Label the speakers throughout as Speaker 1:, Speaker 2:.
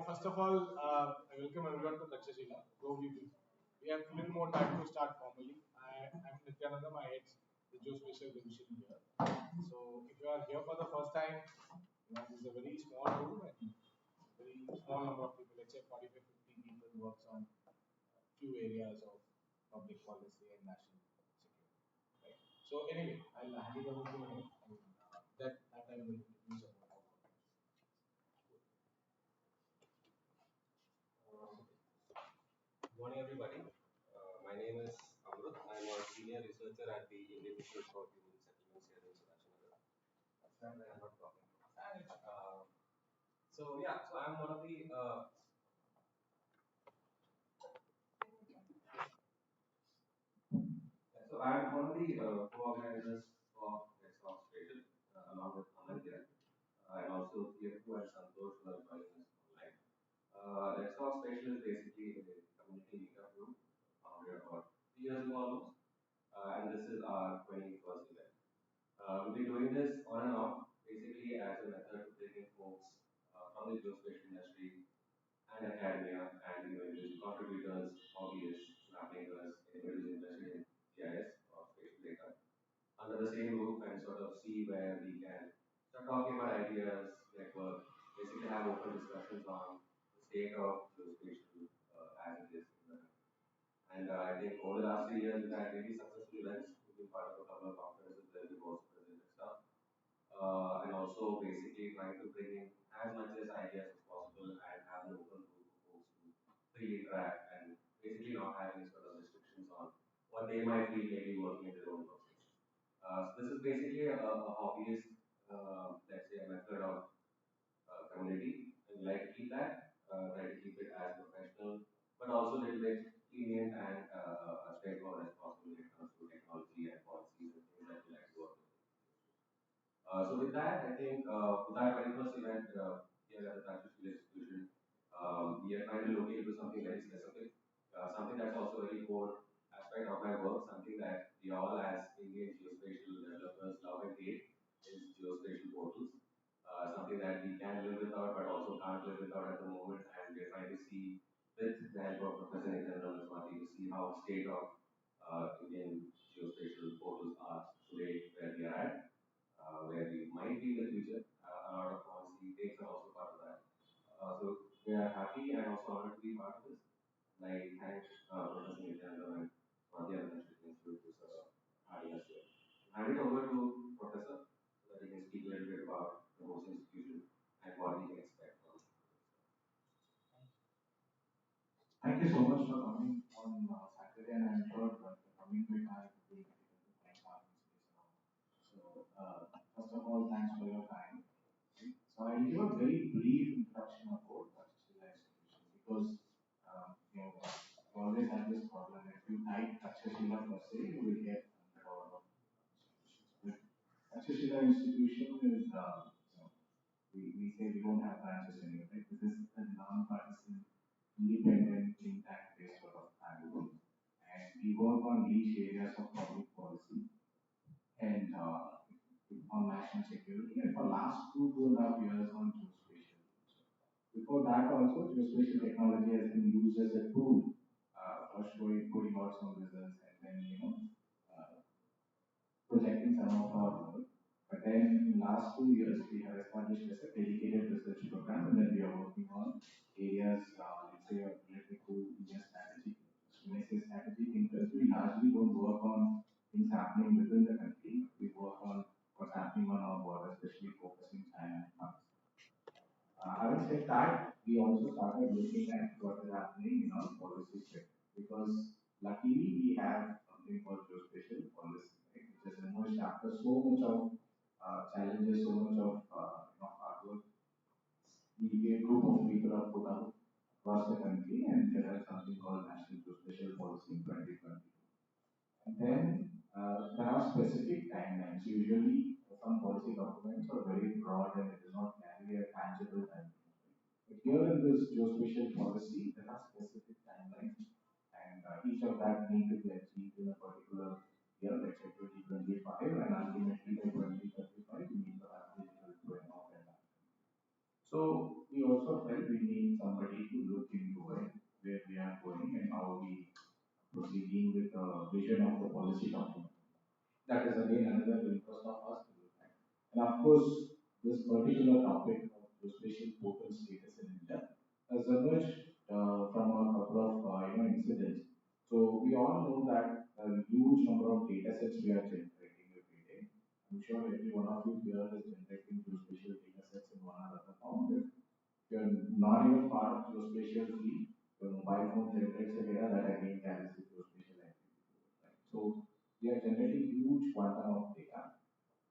Speaker 1: first of all, I welcome everyone to Takshashila. We have a little more time to start formally. I'm Nithiyanandam. I head the Geospatial Division here. So, if you are here for the first time, this is a very small room and very small number of people, let's say 45, 50 people works on a few areas of public policy and national security. Right? So, anyway, I'll hand it over to him. That I will introduce about our work.
Speaker 2: Good morning, everybody. My name is Amrut. I'm a senior researcher at the Indian Institute for Human Settlements here in Takshashila. That's why I'm not talking from Spanish. So I'm one of the co-organizers of Spatial along with Amantia and also Vivek and Santosh who are joining us online. Spatial is basically a community meetup group founded about 3 years ago almost, and this is our 21st event. We'll be doing this on and off, basically as a method to bring in folks from the geospatial industry and academia and individual contributors, hobbyists, mappmakers, individuals interested in GIS or spatial data under the same roof and sort of see where we can start talking about ideas, network, basically have open discussions on the state of geospatial as it is in the country. And I think over the last 3 years, we've had really successful events. We've been part of a couple of conferences where we've also presented stuff. And also basically trying to bring in as much as ideas as possible and have an open group of folks to freely interact and basically not have any sort of restrictions on what they might feel maybe working in their own workspace. So this is basically a hobbyist, let's say a method of community, and we like to keep that, try to keep it as professional, but also a little bit lenient and straightforward as possible when it comes to technology and policies and things that we like to work with. So with that, I think with our 21st event here at the Takshashila Institution, we are trying to look into something very specific, something that's also a very core aspect of my work, something that we all as Indian geospatial developers love and hate is geospatial portals. Something that we can live without but also can't live without at the moment, and we're trying to see with the help of Professor Nithiyanandam and Swathi to see how the state of Indian geospatial portals are today, where we are at, where we might be in the future. A lot of policy takes are also part of that. So we are happy and also honored to be part of this. And I thank Professor Nithiyanandam and Swathi and the Institute for sort of having us here. Hand it over to Professor so that he can speak a little bit about the host institution and what we can expect from it.
Speaker 3: Thank you so much for coming on Saturday, and I'm sure that the coming week I will be able to find out space around. So, first of all, thanks for your time. So, I'll give a very brief introduction about Takshashila Institution because we always have this problem. If you type Takshashila per se, you will get 100 of institutions. But Takshashila Institution is, we say we don't have branches anywhere, right? This is a non-partisan independent think tank based sort of family. And we work on niche areas of public policy and on national security, and for last 2.5 years on geospatial. Before that also, geospatial technology has been used as a tool for putting out some results and then projecting some of our work. But then in last 2 years, we have established as a dedicated research program, and then we are working on areas, let's say, related to Indian strategic interests. When I say strategic interests, we largely don't work on things happening within the country. We work on what's happening on our border, especially focusing China and Pakistan. Having said that, we also started looking at what is happening in our policy sector because luckily we have something called geospatial policy, right, which has emerged after so much of challenges, so much of hard work. A group of people are put out across the country, and there is something called National Geospatial Policy in 2020. And then there are specific timelines. Usually, some policy documents are very broad and it does not carry a tangible timeline. But here in this geospatial policy, there are specific timelines, and each of that need to be achieved in a particular year, let's say 2025, and ultimately by 2035, we need to have digital twin of that. So we also felt we need somebody vision of the policy document. That is again another interest of us to look at. And of course, this particular topic of geospatial portal status in India has emerged from a couple of incidents. So we all know that a huge number of data sets we are generating every day. I'm sure every one of you here is generating geospatial data sets in one or other form. If you're not even part of geospatial field, your mobile phone generates a data that again carries the geospatial activity. Right? So we are generating huge quantum of data,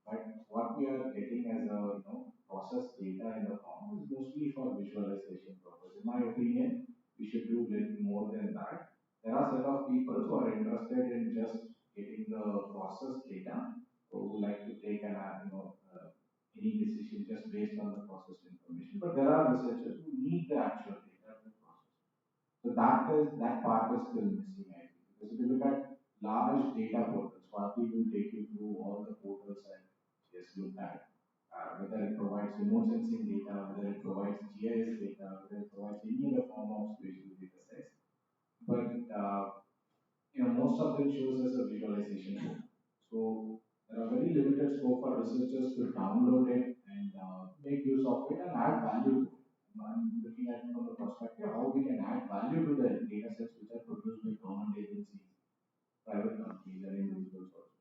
Speaker 3: but what we are getting as a process data in the form is mostly for visualization purpose. In my opinion, we should do little more than that. There are set of people who are interested in just getting the process data, who would like to take an any decision just based on the process information. But there are researchers who need the actual data to process. So that part is still missing, I think. Because if you look at large data portals, Swathi will take you through all the portals and just look at whether it provides remote sensing data, whether it provides GIS data, whether it provides any other form of spatial data sets. But most of them shows as a visualization tool. So there are very limited scope for researchers to download it and make use of it and add value to it. I'm looking at it from the perspective how we can add value to the data sets which are produced by government agencies, private companies, and individuals also.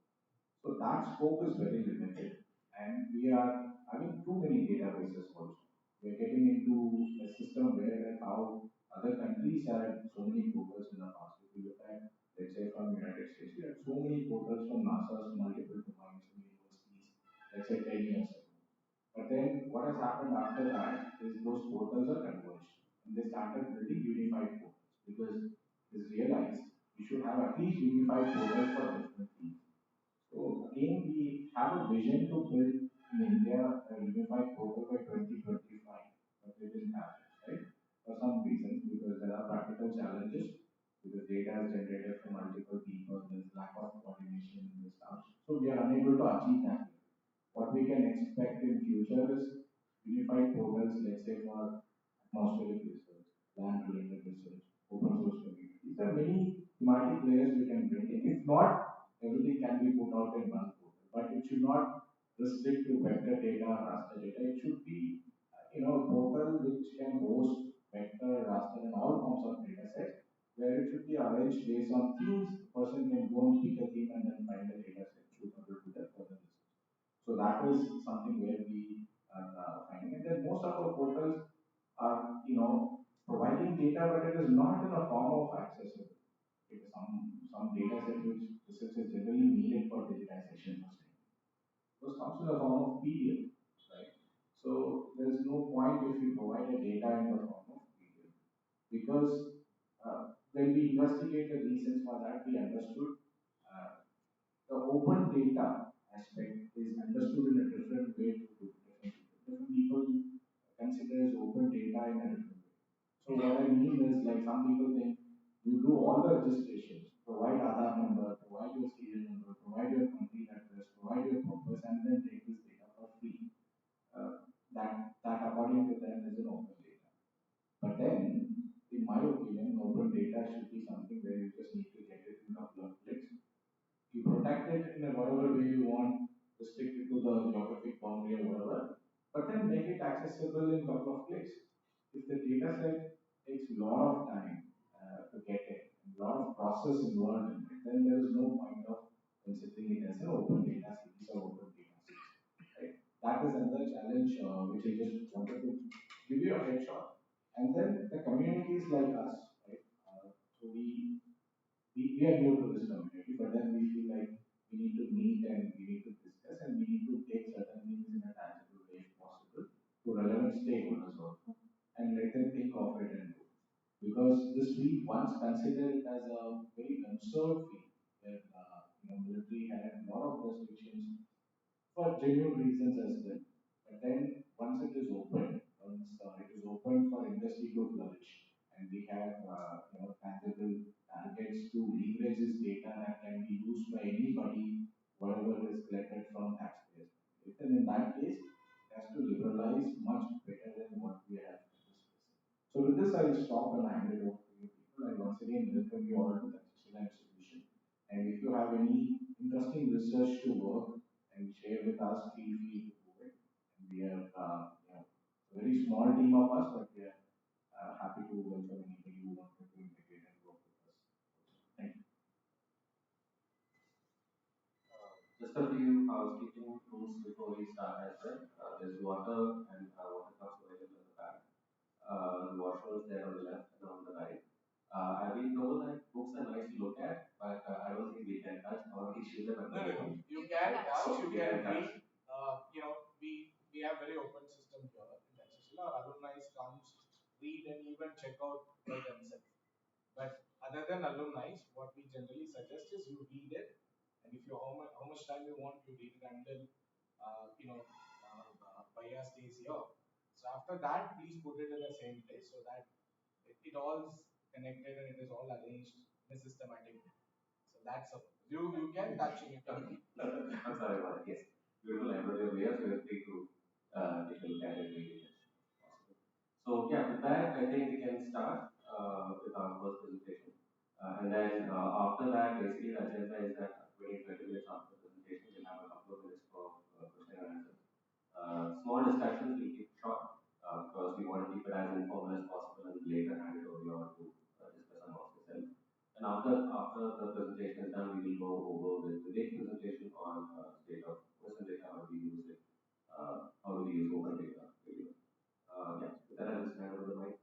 Speaker 3: So that scope is very limited, and we are having too many databases also. We are getting into a system where how other countries had so many portals in the past. If you look at, let's say, from United States, we had so many portals from NASA's multiple domains and universities, let's say 10 years ago. But then what has happened after that is those portals are converged, and they started building unified portals because it's realized we should have at least unified portals for different things. So again, we have a vision to build in India a unified portal by 2025, but we didn't have it, right? For some reasons, because there are practical challenges, because data is generated from multiple people, there's lack of coordination in the stuff. So we are unable to achieve that. What we can expect in future is unified portals, let's say for atmospheric research, land related research, open source communities. There are many thematic layers we can bring in. If not, everything can be put out in one portal. But it should not restrict to vector data or raster data. It should be a portal which can host vector, raster, and all forms of data sets, where it should be arranged based on themes. The person can go and pick a theme and then find a data set suitable to their further research. So that is something where we are finding. And then most of our portals are, providing data, but it is not in the form of accessible. It is some data set which research is generally needed for digitization. Those comes in the form of PDF, right? So there is no point if you provide a data in the form of PDF, because when we investigated the reasons for that, we understood the open data aspect is understood in a different way to different people. Different people consider open data in a different way. So what I mean is, like, some people think you do all the registrations, provide Aadhaar number, provide your serial number, provide your complete address, provide your purpose, and then take this data for free. That according to them is an open data. But then, in my opinion, open data should be something where you just need to get it in a couple of clicks. You protect it in a whatever way you want, restrict it to the geographic boundary or whatever, but then make it accessible in a couple of clicks. If the data set takes a lot of time to get it, a lot of process involved in it, then there is no point of considering it as an open data series or open data series. Right? That is another challenge which I just wanted to give you a headshot. And then the communities like us, right? So we are new to this community, but then we feel like we need to meet and we need to discuss and we need to take certain things in a tangible way if possible to relevant stakeholders also and let them think of it and do it. Because this we once considered it as a very conserved field where military had a lot of restrictions for genuine reasons as well. But then once it is open, once it is open for industry to flourish, and we have tangible targets to leverage this data that can be used by anybody, whatever is collected from taxpayers. Then in that case, it has to liberalize much better than what we have discussed. So with this, I'll stop and hand it over to you people. I once again welcome you all to the Takshashila Institution. And if you have any interesting research to work and share with us, feel free to do it. And we are, a very small team of us, but we are happy to welcome anybody who wanted to integrate and work with us. Thank you.
Speaker 2: Just a few housekeeping rules before we start as well. There's water and water cups available in the back. The washrooms there on the left and on the right. I've been told that books are nice to look at, but I don't think we can touch or issue them at the moment.
Speaker 1: You can touch, you
Speaker 2: We
Speaker 1: can
Speaker 2: can touch.
Speaker 1: read. We have very open system here in Takshashila. Our alumni comes, read, and even check out by themselves. But other than alumni, what we generally suggest is you read it, and if you how much time you want, you read it until Bhaiya stays here. So after that, please put it in the same place so that it all is connected and it is all arranged in a systematic way. So that's a you can touch it.
Speaker 2: I'm sorry about it. Yes. Beautiful library of layers. Feel free to take a look at it read it as possible. So yeah, with that, I think we can start with our first presentation. And then after that, basically the agenda is that 20-30 minutes after the presentation, we'll have a couple of minutes for question and answer. Small discussions will keep short because we want to keep it as informal as possible and later hand it over to discuss amongst yourselves. And after the presentation is done, we will go over with Vivek's presentation on state of person data, how do we use it, how do we use open data. Yeah, with that, I'll just hand over the mic.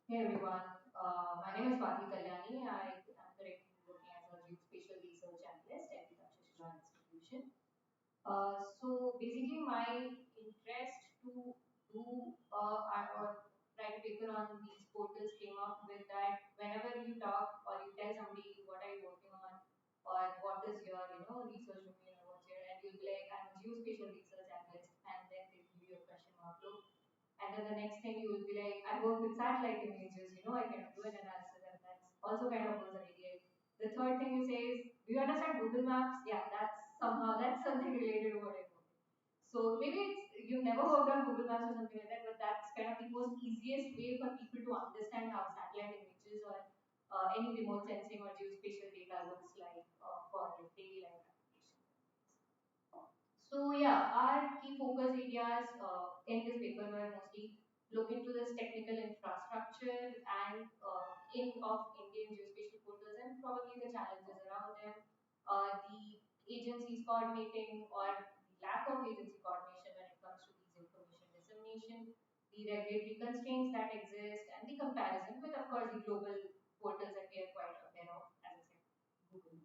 Speaker 4: Hey everyone, my name is Swathi Kalyani. I am currently working as a geospatial research analyst at the Takshashila Institution. So basically, my interest to do or write a paper on these portals came up with that whenever you talk or you tell somebody what are you working on or what is your research domain or what's your, and you'll be like I'm a geospatial research analyst, and then they give you a question mark look. And then the next thing you will be like, I work with satellite images, I can do an analysis, and that's also kind of goes away. The third thing you say is, do you understand Google Maps? Yeah, that's something related to what I do. So maybe you've never worked on Google Maps or something like that, but that's kind of the most easiest way for people to understand how satellite images or any remote sensing or geospatial data looks like for daily life applications. So yeah, our key focus areas in this paper were mostly look into this technical infrastructure and in of Indian geospatial portals and probably the challenges around them, the agencies coordinating or the lack of agency coordination when it comes to these information dissemination, the regulatory constraints that exist, and the comparison with, of course, the global portals that we are quite aware of, as I said, Google.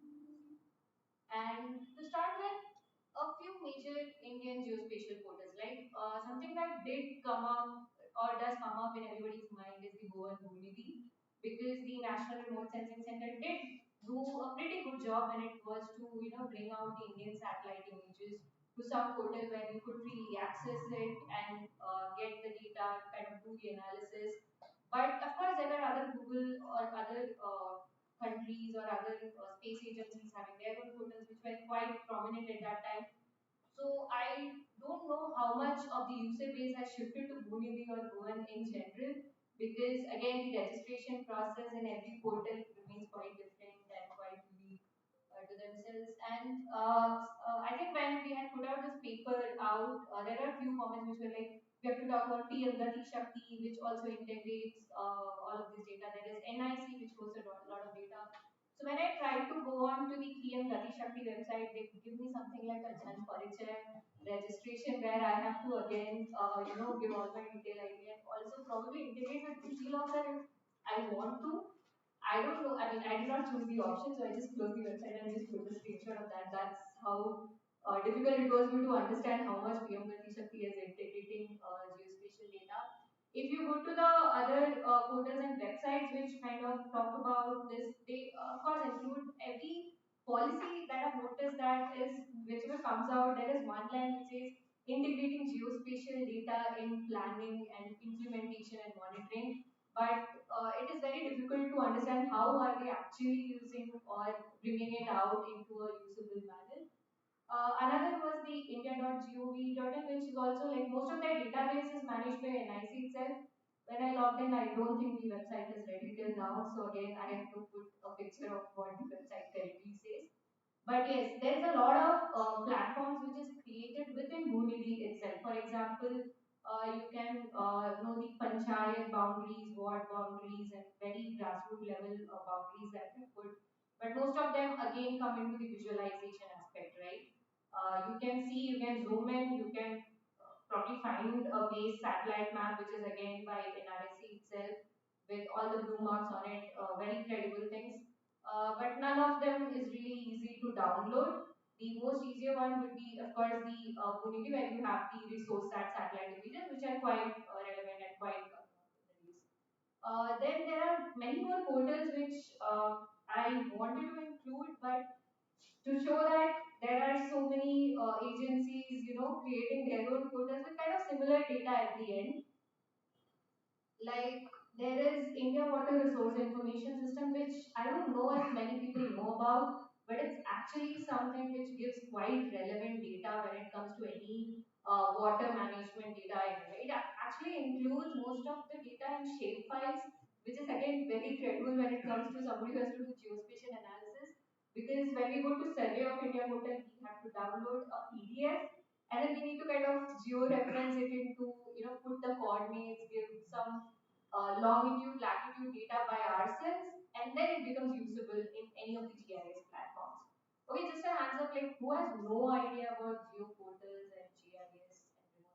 Speaker 4: And to start with, a few major Indian geospatial portals, like something that did come up or does come up in everybody's mind is the Goan Bhumidhi, because the National Remote Sensing Center did do a pretty good job when it was to bring out the Indian satellite images to some portal where you could freely access it and get the data, kind of do the analysis. But of course, there are other Google or other countries or other space agencies having their own portals, which were quite prominent at that time. So I don't know how much of the user base has shifted to Bhunevi or Goan in general, because again the registration process in every portal remains quite different and quite unique to themselves. And I think when we had put out this paper out, there are a few comments which were like, we have to talk about PM Gati Shakti, which also integrates all of this data. There is NIC, which hosts a lot of data. So when I tried to go on to the PM Gati Shakti website, they give me something like a Jan Parichaya registration where I have to again, give all my detail ID and also probably integrate with DigiLocker if I want to. I don't know. I mean, I did not choose the option, so I just closed the website and just put a screenshot of that. That's how difficult it was for me to understand how much PM Gati Shakti is integrating geospatial data. If you go to the other portals and websites which kind of talk about this, they of course include every policy that I've noticed that is whichever comes out, there is one line which says integrating geospatial data in planning and implementation and monitoring. but it is very difficult to understand how are they actually using or bringing it out into a usable manner. Another was the India.gov.in, which is also like most of their database is managed by NIC itself. When I logged in, I don't think the website is ready till now. So again, I have to put a picture of what the website currently says. But yes, there is a lot of platforms which is created within Unity itself. For example, you can know the panchayat boundaries, ward boundaries, and very grassroots level boundaries that you put. But most of them again come into the visualization aspect, right? You can see, you can zoom in, you can probably find a base satellite map, which is again by NRSC itself, with all the blue marks on it, very credible things. But none of them is really easy to download. The most easier one would be, of course, the Unity, where you have the resource satellite images, which are quite relevant and quite in use. Then there are many more portals which I wanted to include, but to show that there are so many agencies, creating their own portals with kind of similar data at the end, like there is India Water Resource Information System, which I don't know if many people know about, but it's actually something which gives quite relevant data when it comes to any water management data in India. It actually includes most of the data in shape files, which is again very credible when it comes to somebody who has to do geospatial analysis. Because when we go to Survey of India portal, we have to download a PDF, and then we need to kind of geo-reference it into, put the coordinates, give some longitude, latitude data by ourselves, and then it becomes usable in any of the GIS platforms. Okay, just a hands up, like who has no idea about geoportals and GIS and remote sensing?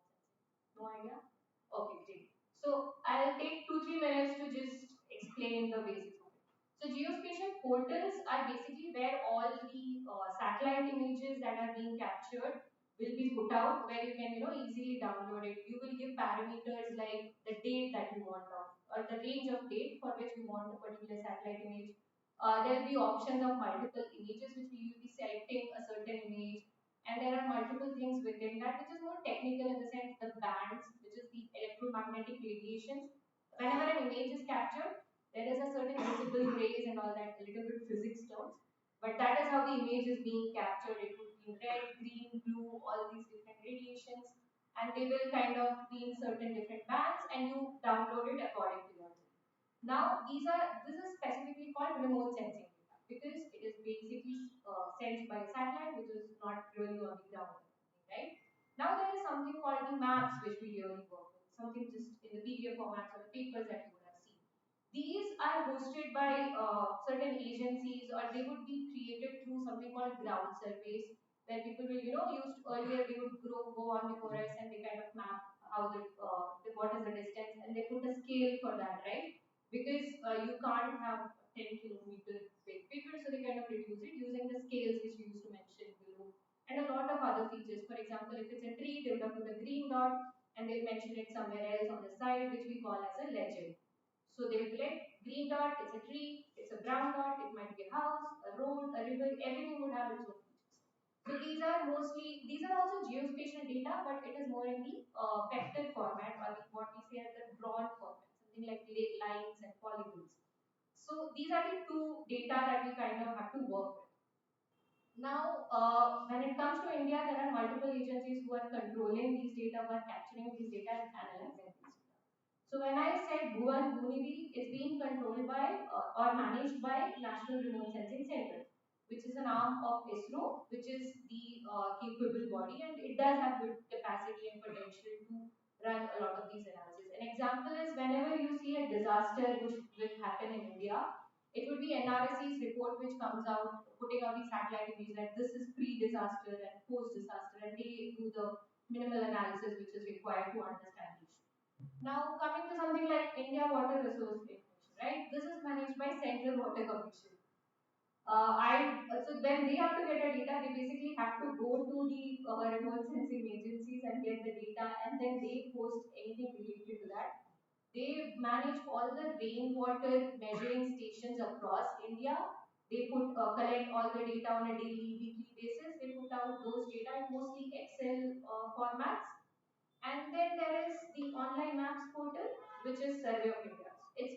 Speaker 4: No idea? Okay, great. So I'll take 2-3 minutes to just explain the basics of it. So geospatial portals are basically where all the satellite images that are being captured will be put out, where you can easily download it. You will give parameters like the date that you want of, or the range of date for which you want a particular satellite image. There will be options of multiple images which we will be selecting a certain image, and there are multiple things within that which is more technical in the sense the bands, which is the electromagnetic radiations. Whenever an image is captured, there is a certain visible rays and all that, a little bit physics terms, but that is how the image is being captured. It would be red, green, blue, all these different radiations, and they will kind of be in certain different bands, and you download it according to your need. Now, this is specifically called remote sensing data because it is basically sent by satellite, which is not really on the ground, right? Now there is something called the maps, which we really work with, something just in the PDF formats or the papers that you would have seen. These are hosted by certain agencies, or they would be created through something called ground surveys, where people will, used earlier they would go on the forest and they kind of map how what is the distance, and they put a scale for that, right? Because you can't have 10 kilometer big picture, so they kind of reduce it using the scales which you used to mention below, and a lot of other features. For example, if it's a tree, they would have put a green dot, and they'll mention it somewhere else on the side, which we call as a legend. So they will be like green dot, it's a tree, it's a brown dot, it might be a house, a road, a river, everything would have its own features. So these are also geospatial data, but it is more in the vector format, or what we say as the drawn format, something like lines and polygons. So these are the two data that we kind of have to work with. Now, when it comes to India, there are multiple agencies who are controlling these data, who are capturing these data and analyzing these data. So when I said Bhuvan Bhumidi is being controlled by or managed by National Remote Sensing Center, which is an arm of ISRO, which is the capable body, and it does have good capacity and potential to run a lot of these analyses. An example is whenever you see a disaster which will happen in India, it would be NRSC's report which comes out, putting out the satellite image that this is pre-disaster and post-disaster, and they do the minimal analysis which is required to understand the issue. Now, coming to something like India Water Resource Information, right? This is managed by Central Water Commission. So when they have to get a data, they basically have to go to the remote sensing agencies and get the data, and then they post anything related to that. They manage all the rainwater measuring stations across India. They collect all the data on a daily, weekly basis. They put out those data in mostly Excel formats, and then there is the online maps portal, which is Survey of India. It's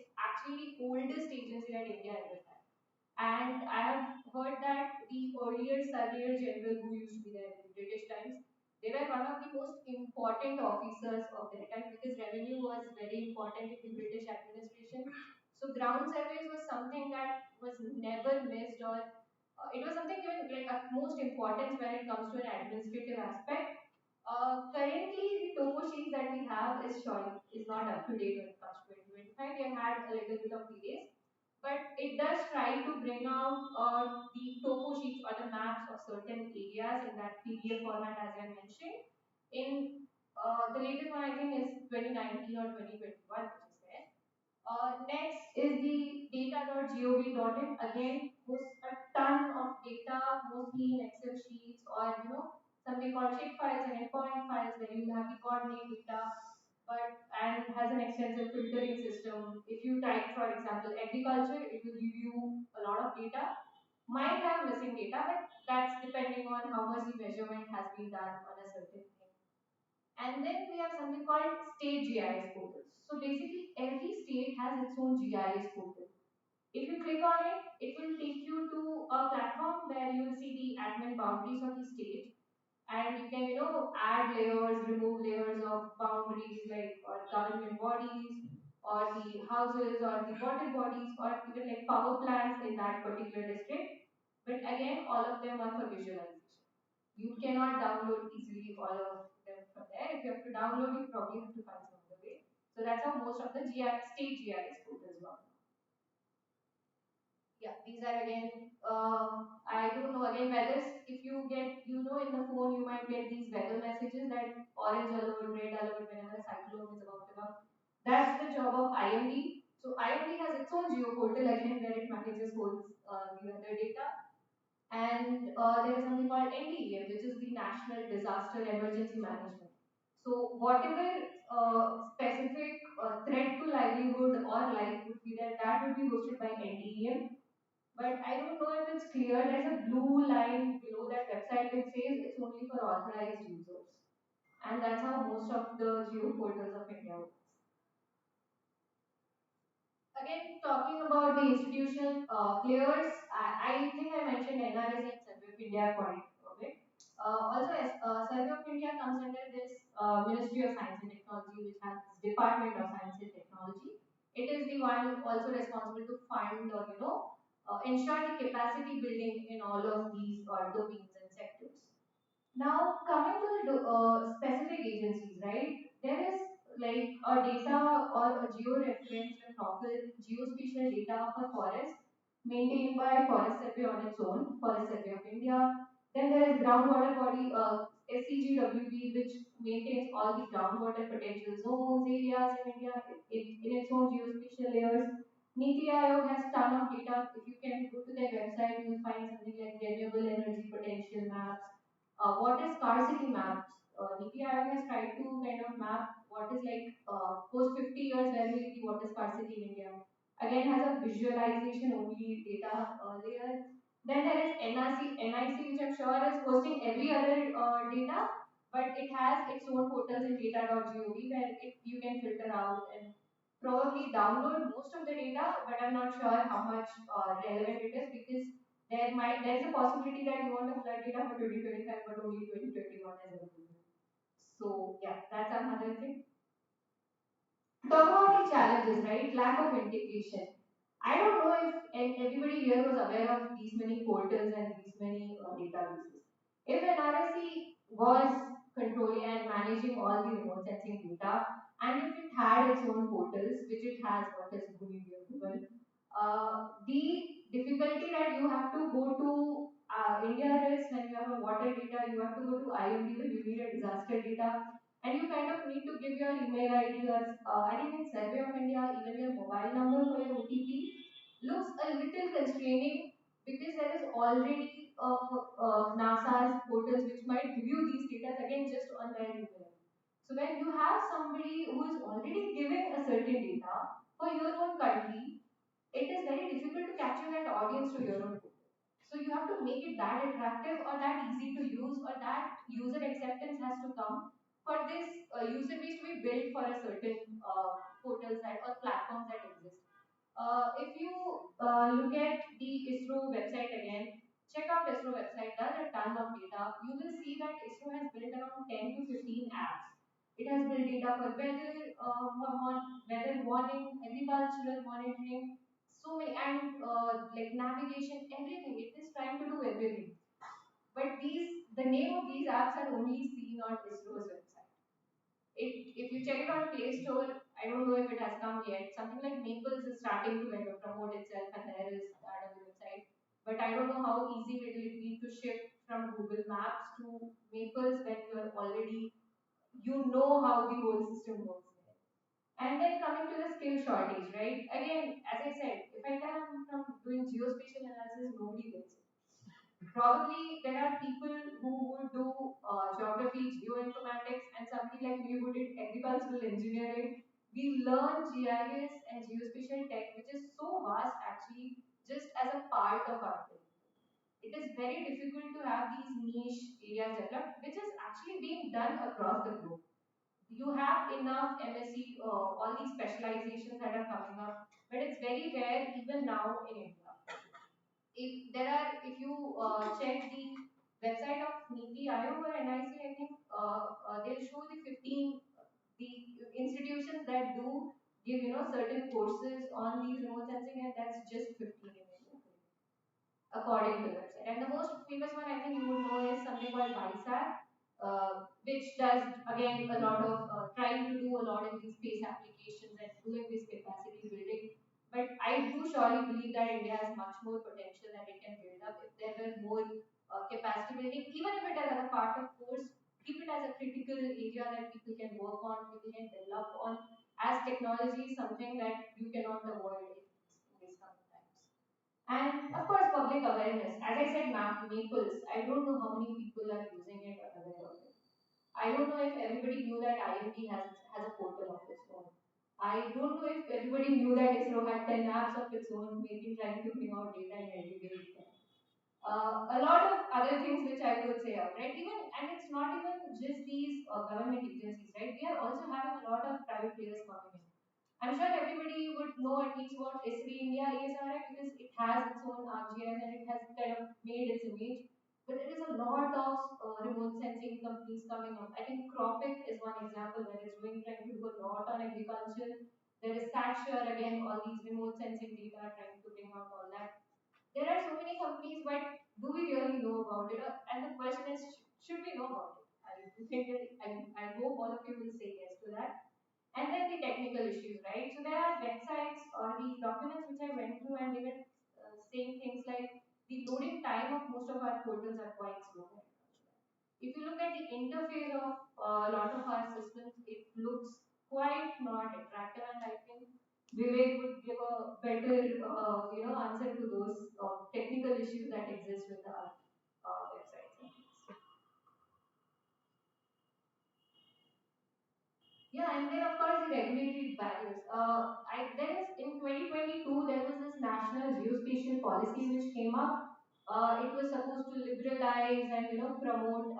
Speaker 4: oldest agency that India ever had. And I have heard that the earlier Surveyor General who used to be there in British times, they were one of the most important officers of their time because revenue was very important in the British administration. So ground surveys was something that was never missed, or it was something given like utmost importance when it comes to an administrative aspect. Currently, the topo sheets that we have is not up to date when it comes to 2025. We have had a little bit of delays, but it does try to bring out the topo sheets or the maps of certain areas in that PDF format, as I mentioned. In the latest one, I think, is 2019 or 2021, which is there. Next is the data.gov.in. Again, a ton of data, mostly in Excel sheets or something called shape files and endpoint files where you have the coordinate data, but and has an extensive filtering system. If you type, for example, agriculture, it will give you a lot of data. Might have missing data, but that's depending on how much the measurement has been done on a certain thing. And then we have something called state GIS portals. So basically, every state has its own GIS portal. If you click on it, it will take you to a platform where you will see the admin boundaries of the state, and you can add layers, remove layers of boundaries like or government bodies or the houses or the water bodies or even like power plants in that particular district. But again, all of them are for visualization. You cannot download easily all of them from there. If you have to download, you probably have to find some other way. So that's how most of the state GIS portals work. Yeah, these are again, I don't know, again, weathers. If you get, in the phone, you might get these weather messages that orange alert, red alert, whenever a cyclone is about to come. That's the job of IMD. So IMD has its own geo portal again where it manages holds the weather data. And there is something called NDEM, which is the National Disaster Emergency Management. So whatever specific threat to livelihood or life would be there, that would be hosted by NDEM. But I don't know if it's clear. There's a blue line below that website which says it's only for authorized users. And that's how most of the geo portals of India works. Again, talking about the institutional players, I think I mentioned NRS and Survey of India quite a bit. Also, as Survey of India comes under this Ministry of Science and Technology, which has this Department of Science and Technology. It is the one also responsible to fund or ensure the capacity building in all of these domains and sectors. Now, coming to the specific agencies, right? There is like a data or a geo-reference and proper geospatial data of a forest maintained by Forest Survey on its own, Forest Survey of India. Then there is groundwater body, SCGWB, which maintains all the groundwater potential zones, areas in India in its own geospatial layers. Niti Aayog has ton of data. If you can go to their website, you will find something like renewable energy potential maps, water scarcity maps. Niti Aayog has tried to kind of map what is like post 50 years where will be water scarcity in India. Again, has a visualization only data layer. Then there is NIC, which I'm sure is hosting every other data, but it has its own portals in data.gov where you can filter out and probably download most of the data, but I'm not sure how much relevant it is because there is a possibility that you want to flood data for 2025 but only 2021 is available. So yeah, that's another thing. Talk about the challenges, right? Lack of integration. I don't know if everybody here was aware of these many portals and these many databases. If NRSC was controlling and managing all the remote sensing data, and if it had its own portals, which it has, what is Google, the difficulty that you have to go to India is when you have a water data, you have to go to IMD when you need a disaster data, and you kind of need to give your email ID or I think in Survey of India, even your mobile number for your OTP looks a little constraining because there is already NASA's portals which might give you these data again just on their email. So when you have somebody who is already giving a certain data for your own country, it is very difficult to capture that audience to your own portal. So you have to make it that attractive or that easy to use or that user acceptance has to come for this user base to be built for a certain portals that or platforms that exist. If you look at the ISRO website again, check out ISRO website, there's a ton of data. You will see that ISRO has built around 10 to 15 apps. It has built data for weather, weather warning, agricultural monitoring, so many, and like navigation, everything. It is trying to do everything. But the name of these apps are only seen on ISRO's website. If you check it on Play Store, I don't know if it has come yet. Something like Maples is starting to kind of promote itself, and there is that on the website. But I don't know how easy will it be to shift from Google Maps to Maples when you are already how the whole system works. And then coming to the skill shortage, right? Again, as I said, if I tell I'm from doing geospatial analysis, nobody gets it. Probably there are people who would do geography, geoinformatics, and somebody like me who did agricultural engineering. We learn GIS and geospatial tech, which is so vast actually, just as a part of our field. It is very difficult to have these niche areas developed, which is actually being done across the globe. You have enough MSc, all these specializations that are coming up, but it's very rare even now in India. If you check the website of Niti Aayog or NIC, I think they'll show the 15 the institutions that do give certain courses on these remote sensing, and that's just 15 in India according to the website. And the most famous one I think you would know is something called BISAT, which does again a lot of trying to do a lot of these space applications and doing this capacity building. But I do surely believe that India has much more potential that it can build up if there were more capacity building, even if it is as a part of course. Keep it as a critical area that people can work on, people can develop on, as technology is something that you cannot avoid in these coming times. And of course, public awareness. As I said, Maples, I don't know how many people are using it or aware of it. I don't know if everybody knew that IMD has a portal of its own. I don't know if everybody knew that ISRO had 10 apps of its own, maybe trying to bring out data in every day. A lot of other things which I would say out, right? Even and it's not even just these government agencies, right? We are also having a lot of private players coming in. I'm sure everybody would know at least what SB India is, right? Because it has its own RGS and it has kind of made its image. But there is a lot of remote sensing companies coming up. I think Cropic is one example where it's trying to do a lot on agriculture. There is Spatial, again, all these remote sensing data trying to bring out all that. There are so many companies, but do we really know about it? And the question is, should we know about it? I do think I hope all of you will say yes to that. And then the technical issues, right? So there are websites or the documents which I went through, and they were saying things like the loading time of most of our portals are quite slow. If you look at the interface of a lot of our systems, it looks quite not attractive, and I think Vivek would give a better, answer to those technical issues that exist with our websites and things. Yeah, and then of course the regulatory barriers. There is in 2022 there was this national geospatial policy which came up. It was supposed to liberalize and promote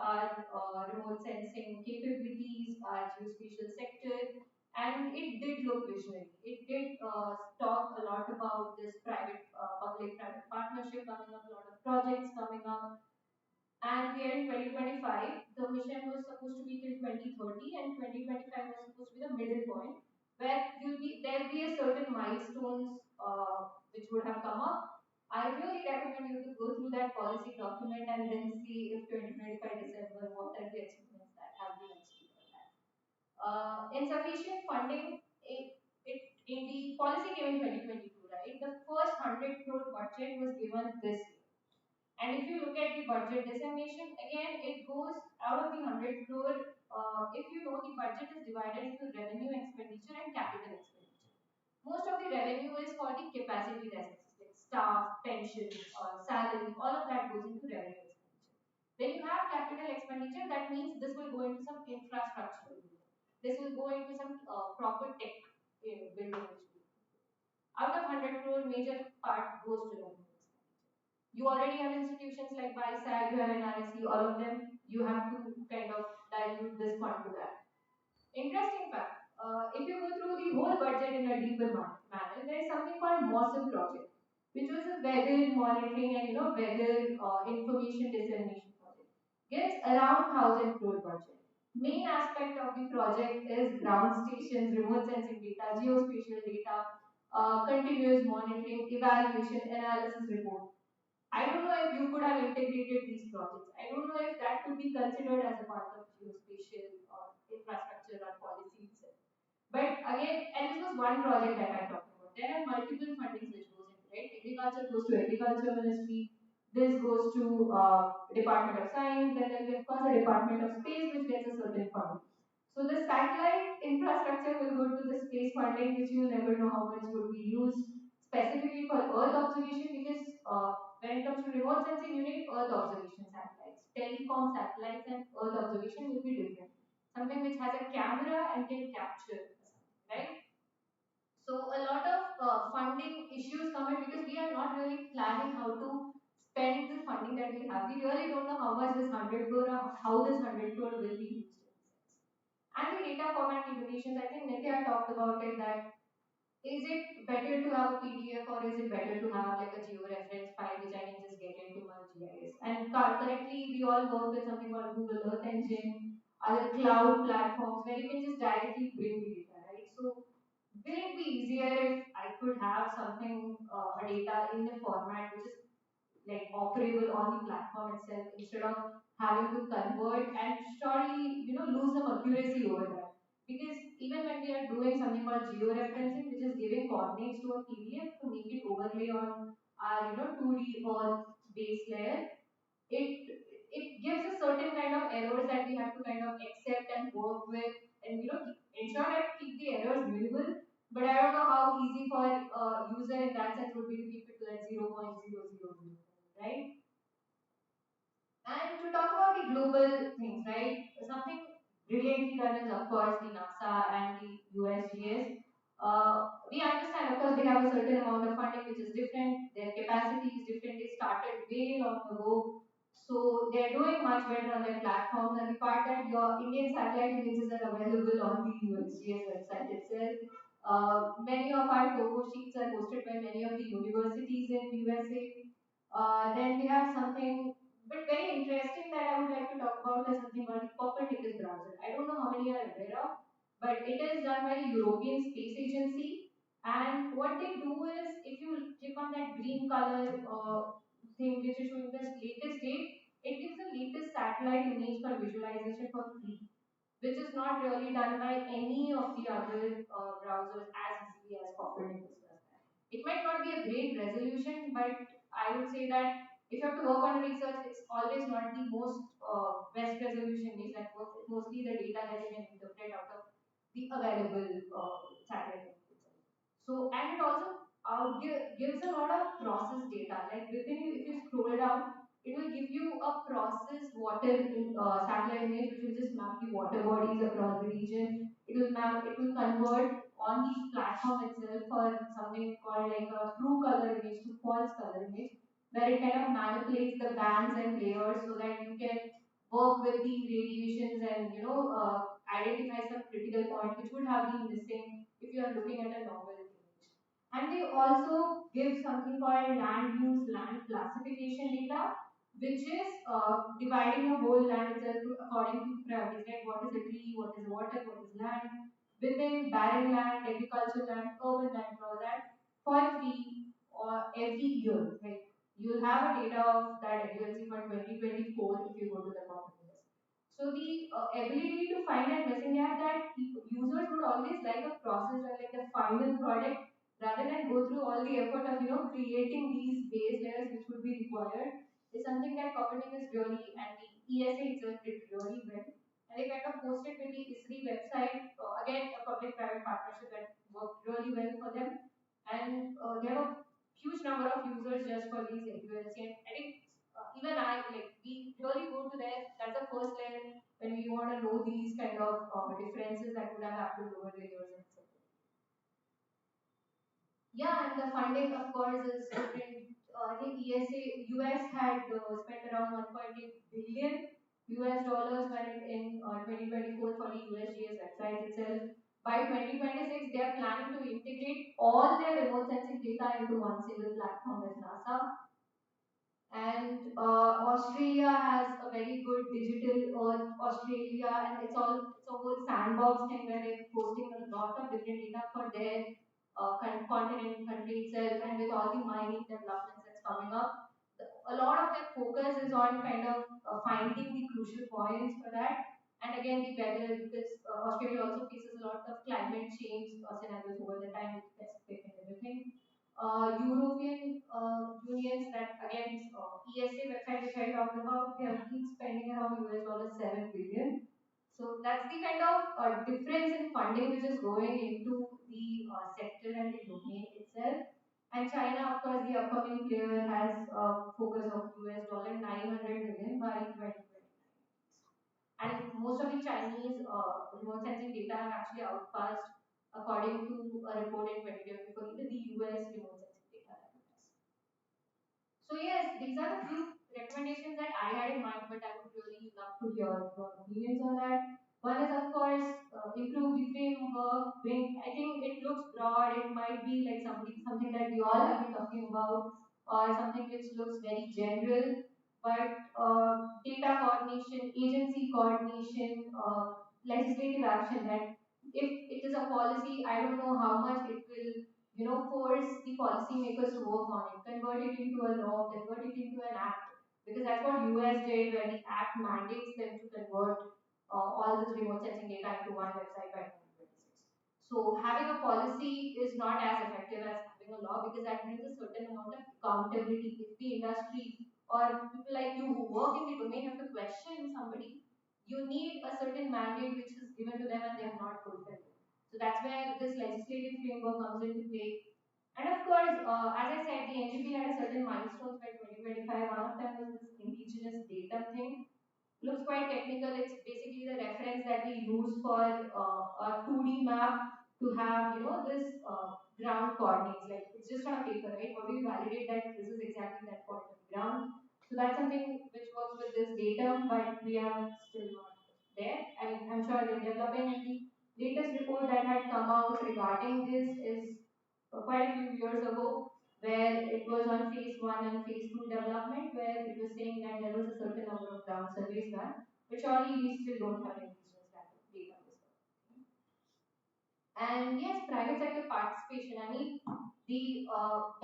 Speaker 4: our remote sensing capabilities, our geospatial sector, and it did look visionary. It did talk a lot about this public-private partnership coming up, a lot of projects coming up, and we are in 2025. The mission was supposed to be till 2030, and 2025 was supposed to be the middle point where there'll be a certain milestones which would have come up. I really recommend you to go through that policy document and then see if 2025 December what are the achievements that have been achieved on that. Insufficient funding. In the policy came in 2022, right? The first 100 crore budget was given this year. And if you look at the budget dissemination, again, it goes out of the 100 crore. If you know, the budget is divided into revenue expenditure and capital expenditure. Most of the revenue is for the capacity assets, like staff, pension, salary, all of that goes into revenue expenditure. When you have capital expenditure, that means this will go into some infrastructure building. This will go into some proper tech building. Out of 100 crore, major part goes to revenue. You already have institutions like BISAG, you have NRSC, all of them. You have to kind of dilute this fund to that. Interesting fact. if you go through the whole budget in a deeper manner, there is something called MOSM project, which was a weather monitoring and weather information dissemination project. Gets around 1,000 crore budget. Main aspect of the project is ground stations, remote sensing data, geospatial data, continuous monitoring, evaluation, analysis report. I don't know if you could have integrated these projects. I don't know if that could be considered as a part of geospatial or infrastructure or policy itself. But again, and this was one project that I'm talking about. There are multiple fundings which goes into, right? Agriculture goes to agriculture ministry. This goes to Department of Science. Then there will be of course a Department of Space which gets a certain funding. So the satellite infrastructure will go to the space funding, which you will never know how much would be used specifically for Earth observation, because when it comes to remote sensing, you need Earth observation satellites. Telecom satellites and Earth observation will be different. Something which has a camera and can capture, right? So a lot of funding issues come in because we are not really planning how to spend the funding that we have. We really don't know how much this 100 crore or how this 100 crore will be used. And the data format limitations, I think Nitya talked about it, that is it better to have a PDF or is it better to have like a georeference file which I can just get into my GIS? And currently we all work with something called Google Earth Engine, other cloud platforms where you can just directly bring the data, right? So will it be easier if I could have something, a data in a format which is like operable on the platform itself instead of having to convert and surely lose some accuracy over that, because even when we are doing something called georeferencing, which is giving coordinates to a PDF to make it overlay on our 2D or base layer, it it gives a certain kind of errors that we have to kind of accept and work with, and ensure that keep the errors minimal. But I don't know how easy for a user in that sense would be to keep it to that 0.000, right? And to talk about the global things, right? Something brilliantly done is, of course, the NASA and the USGS. We understand, of course, they have a certain amount of funding which is different, their capacity is different, they started way long ago. So they're doing much better on their platforms, and the fact that your Indian satellite images are available on the USGS website itself. Many of our topo sheets are hosted by many of the universities in USA. Then we have something but very interesting that I would like to talk about is something called the Copernicus browser. I don't know how many are aware of, but it is done by the European Space Agency. And what they do is, if you click on that green color thing which is showing this latest date, it gives the latest satellite image for visualization for free, which is not really done by any of the other browsers as easily as Copernicus does that. It might not be a great resolution, but I would say that if you have to work on research, it's always not the most best resolution image that works. It's mostly the data that you can interpret out of the available satellite itself. So, and it also gives a lot of process data. Like within you, if you scroll down, it will give you a processed water satellite image, which will just map the water bodies across the region. It will convert on the platform itself for something called like a true color image to false color image, where it kind of manipulates the bands and layers so that you can work with the radiations and identify some critical point which would have been missing if you are looking at a normal image. And they also give something called land use, land classification data, which is dividing a whole land itself according to priorities, like what is a tree, what is water, what is land, within barren land, agricultural land, urban land, and all that for free or every year. Right? You'll have a data of that accuracy for 2024 if you go to the company. So the ability to find and missing gap, that users would always like a process or like the final product rather than go through all the effort of creating these base layers which would be required, is something that Copernicus really and the ESA itself did really well. And they kind of posted with the ISRI website, again a public-private partnership that worked really well for them. And they have a huge number of users just for these accuracy. And I think even I, like, we really go to there. That's the first layer when we want to know these kind of differences that would have happened over the years, etc. Yeah, and the funding, of course, is different. I think US had spent around 1.8 billion US dollars when in 2024 for the USGS website itself. by 2026, they are planning to integrate all their remote sensing data into one single platform with NASA. And Australia has a very good digital Earth Australia, and it's a whole sandbox thing where they're posting a lot of different data for their continent, country itself, and with all the mining developments that's coming up, a lot of their focus is on kind of finding the crucial points for that. And again, the weather, because Australia also faces a lot of climate change scenarios over the time with Pacific and everything. European unions that again ESA website which I talked about, they have been spending around US $7 billion. So that's the kind of difference in funding which is going into the sector and the domain itself. And China, of course, the upcoming player has a focus of $900 million by 2029. And most of the Chinese remote sensing data have actually outpassed, according to a report in 2024, even the US remote sensing data has. So yes, these are the few recommendations that I had in mind, but I would really love to hear your opinions on that. One is, of course, improve the framework. I think it looks broad. It might be like something that we all have been talking about, or something which looks very general. But data coordination, agency coordination, legislative action. That if it is a policy, I don't know how much it will force the policymakers to work on it, convert it into a law, convert it into an act. Because that's what US did when the act mandates them to convert all this remote sensing data into one website by 2026. So having a policy is not as effective as having a law because that brings a certain amount of accountability. If the industry or people like you who work in the domain have to question somebody, you need a certain mandate which is given to them and they have not fulfilled it. So that's where this legislative framework comes into play. And of course, as I said, the NGP had a certain milestones by 2025. One of them was this indigenous data thing. Looks quite technical. It's basically the reference that we use for a 2D map to have, this ground coordinates. Like it's just on a paper, right? How do you validate that this is exactly that point of the ground? So that's something which works with this data, but we are still not there. I mean, I'm sure they're developing, and the latest report that had come out regarding this is quite a few years ago, where it was on phase 1 and phase 2 development, where it was saying that there was a certain number of ground surveys done, but surely we still don't have any business data. And yes, private sector participation. I mean, the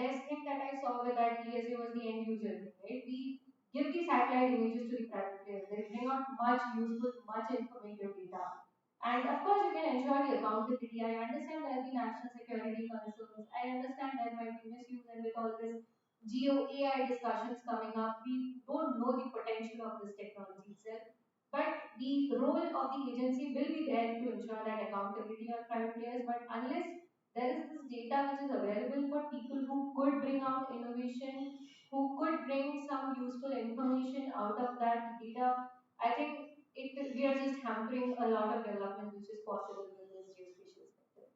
Speaker 4: best thing that I saw with that ESA was the end user thing, right? We give the satellite images to the private players. They bring out much useful, much informative data. And of course, you can ensure the accountability. I understand there will be national security concerns. I understand there might be misuse, and with all this Geo AI discussions coming up, we don't know the potential of this technology itself. But the role of the agency will be there to ensure that accountability on private players. But unless there is this data which is available for people who could bring out innovation, who could bring some useful information out of that data, I think we are just hampering a lot of development which is possible with this geospatial sector.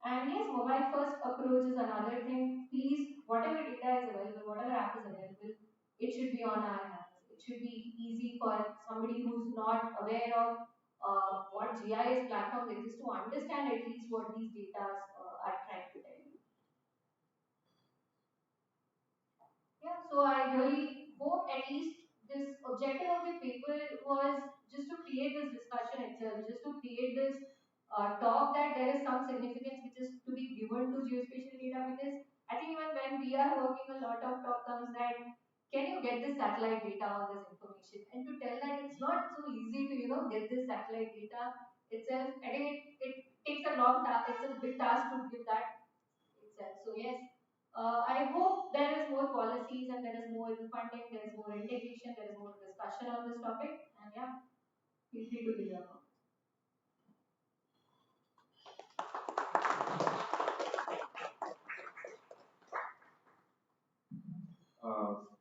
Speaker 4: And yes, mobile first approach is another thing. Please, whatever data is available, whatever app is available, it should be on our hands. It should be easy for somebody who's not aware of what GIS platforms exist to understand at least what these data are trying to tell you. Yeah, so I really hope at least this objective of the paper was just to create this discussion itself, just to create this talk that there is some significance which is to be given to geospatial data, because I think even when we are working, a lot of talk comes that can you get this satellite data on this information, and to tell that it's not so easy to get this satellite data itself. I think it takes a long task. It's a big task to give that itself. So yes, I hope there is more policies and there is more funding, there is more integration, there is more discussion on this topic. And yeah, feel free to give your comments.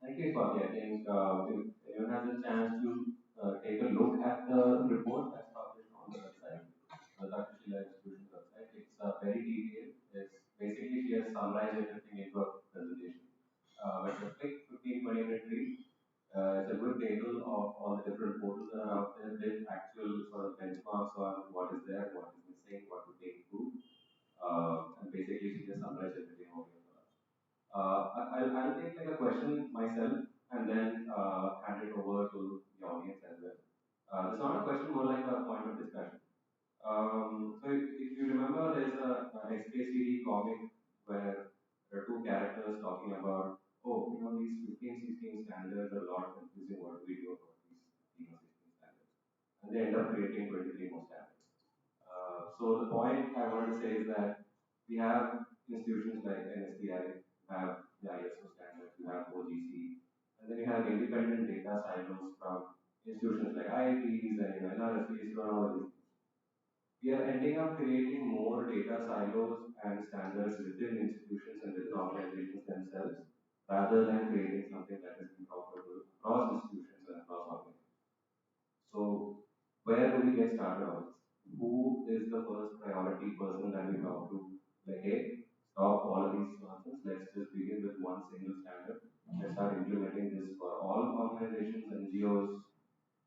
Speaker 2: Thank you, Swathi. I think if anyone has a chance to take a look at the report that's published on the website, the Takshashila Institution website, it's very detailed. It's basically she has summarized everything into a presentation. But it's a quick 15-20 minute read. It's a good table of all the different portals that are out there with actual sort of benchmarks on what is there, what is missing, what would I'll take like a question myself and then hand it over to the audience as well. It's not a question, more like a point of discussion. So if you remember, there's a SKCD comic where there are two characters talking about, oh, these 15, 16 standards are a lot confusing. What do we do about these 15 or 16 standards? And they end up creating 23 more standards. So the point I wanted to say is that we have institutions like NSTI, you have the ISO standards, you have OGC, and then you have independent data silos from institutions like IITs and NRSPs and all of these. We are ending up creating more data silos and standards within institutions and within organizations themselves, rather than creating something that is interoperable across institutions and across organizations. So, where do we get started on this? Who is the first priority person that we talk to? Like, hey, stop all of these nonsense. Let's just begin with one single standard. Let's start implementing this for all organizations, NGOs,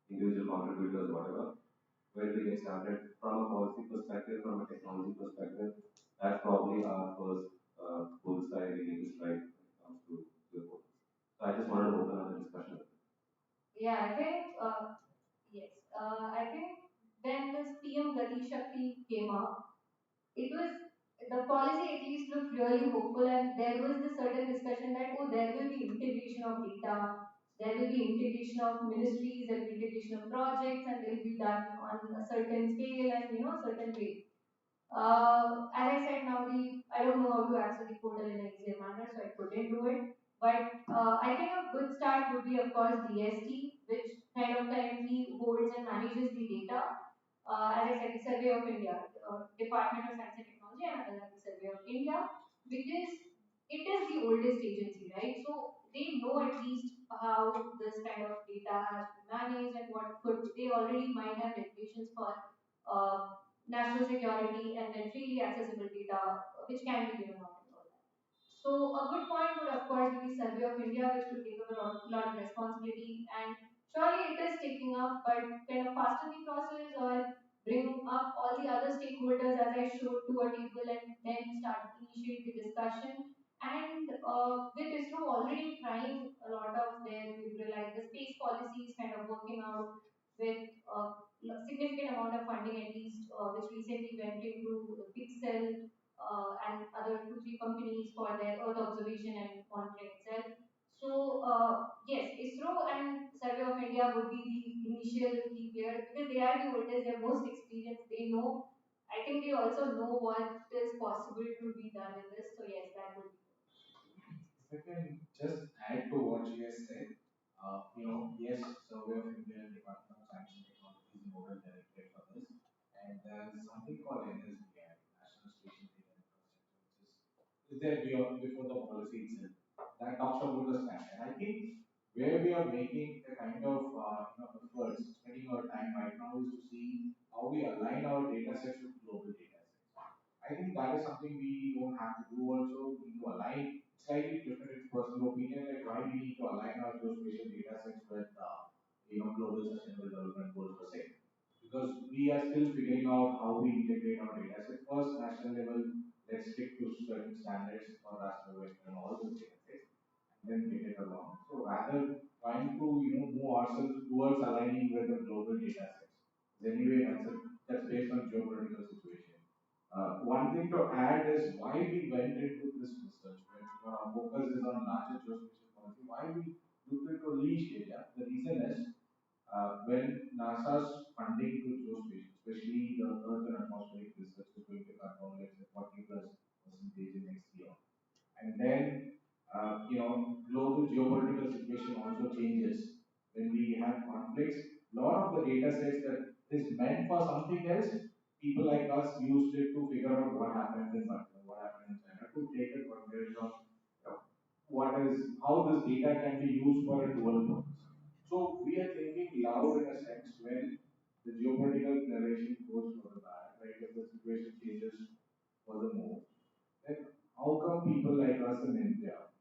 Speaker 2: individual contributors, whatever. Where do we get started? From a policy perspective, from a technology perspective, that's probably our first bullseye we need to strike when it comes to the code. So I just wanted to open up the discussion.
Speaker 4: Yeah, I think yes. I think when this PM Gati Shakti came up, it was the policy at least looked really hopeful, and there was this certain discussion that oh, there will be integration of data, there will be integration of ministries, there will be integration of projects, and they'll be done on a certain scale and certain way. As I said, now I don't know how to access the portal in an easier manner, so I couldn't do it. But I think a good start would be, of course, DST, which kind of currently holds and manages the data. As I said, the Survey of India, Department of Science and Technology, and another the Survey of India, because it is the oldest agency, right? So they know at least how this kind of data has been managed and what could they already might have regulations for. National security and then freely accessible data which can be given out and all that. So a good point would of course be the Survey of India, which could take up a lot of responsibility, and surely it is taking up, but kind of fasten the process or bring up all the other stakeholders as I showed to a table and then start initiate the discussion. And with ISRO already trying a lot of their liberalize the space policies, kind of working out with significant amount of funding at least, which recently went into the Pixel and other 2 3 companies for their Earth observation and monitoring itself. So yes, ISRO and Survey of India would be the initial key players because they are the oldest, they're most experienced, they know. I think they also know what is possible to be done in this. So yes, that would be.
Speaker 3: If I can just add to what she has said, yes, Survey of India, Department of Science and Technology is nodal directorate for this, and there's something called NSDI, National Spatial Data Infrastructure, which is there before the policy itself. That talks about the standard. I think where we are making the kind of efforts, spending our time right now is to see how we align our data sets with global data sets. I think that is something we don't have to do also. We need to align slightly different in personal opinion, like why we need to align our geospatial data sets with global sustainable development goals per se. Because we are still figuring out how we integrate our data set. First, national level, let's stick to certain standards for raster vector and all those data sets, and then get it along. So rather trying to move ourselves towards aligning with the global data sets. Anyway, that's based on geopolitical situation. One thing to add is why we went into this research, when our focus is on larger geospatial policy, why we looked into niche area. The reason is when NASA's funding to geospatial, especially the Earth and atmospheric research, is going to cut down, let's say, 40 plus percentage in next year. And then, global geopolitical situation also changes. When we have conflicts, a lot of the data sets that is meant for something else, people like us used it to figure out what happened in Pakistan, what happened in China, to take advantage of what is how this data can be used for a dual purpose. So we are thinking loud in a sense when the geopolitical narration goes for the bad, right? If the situation changes for the more, then how come people like us in India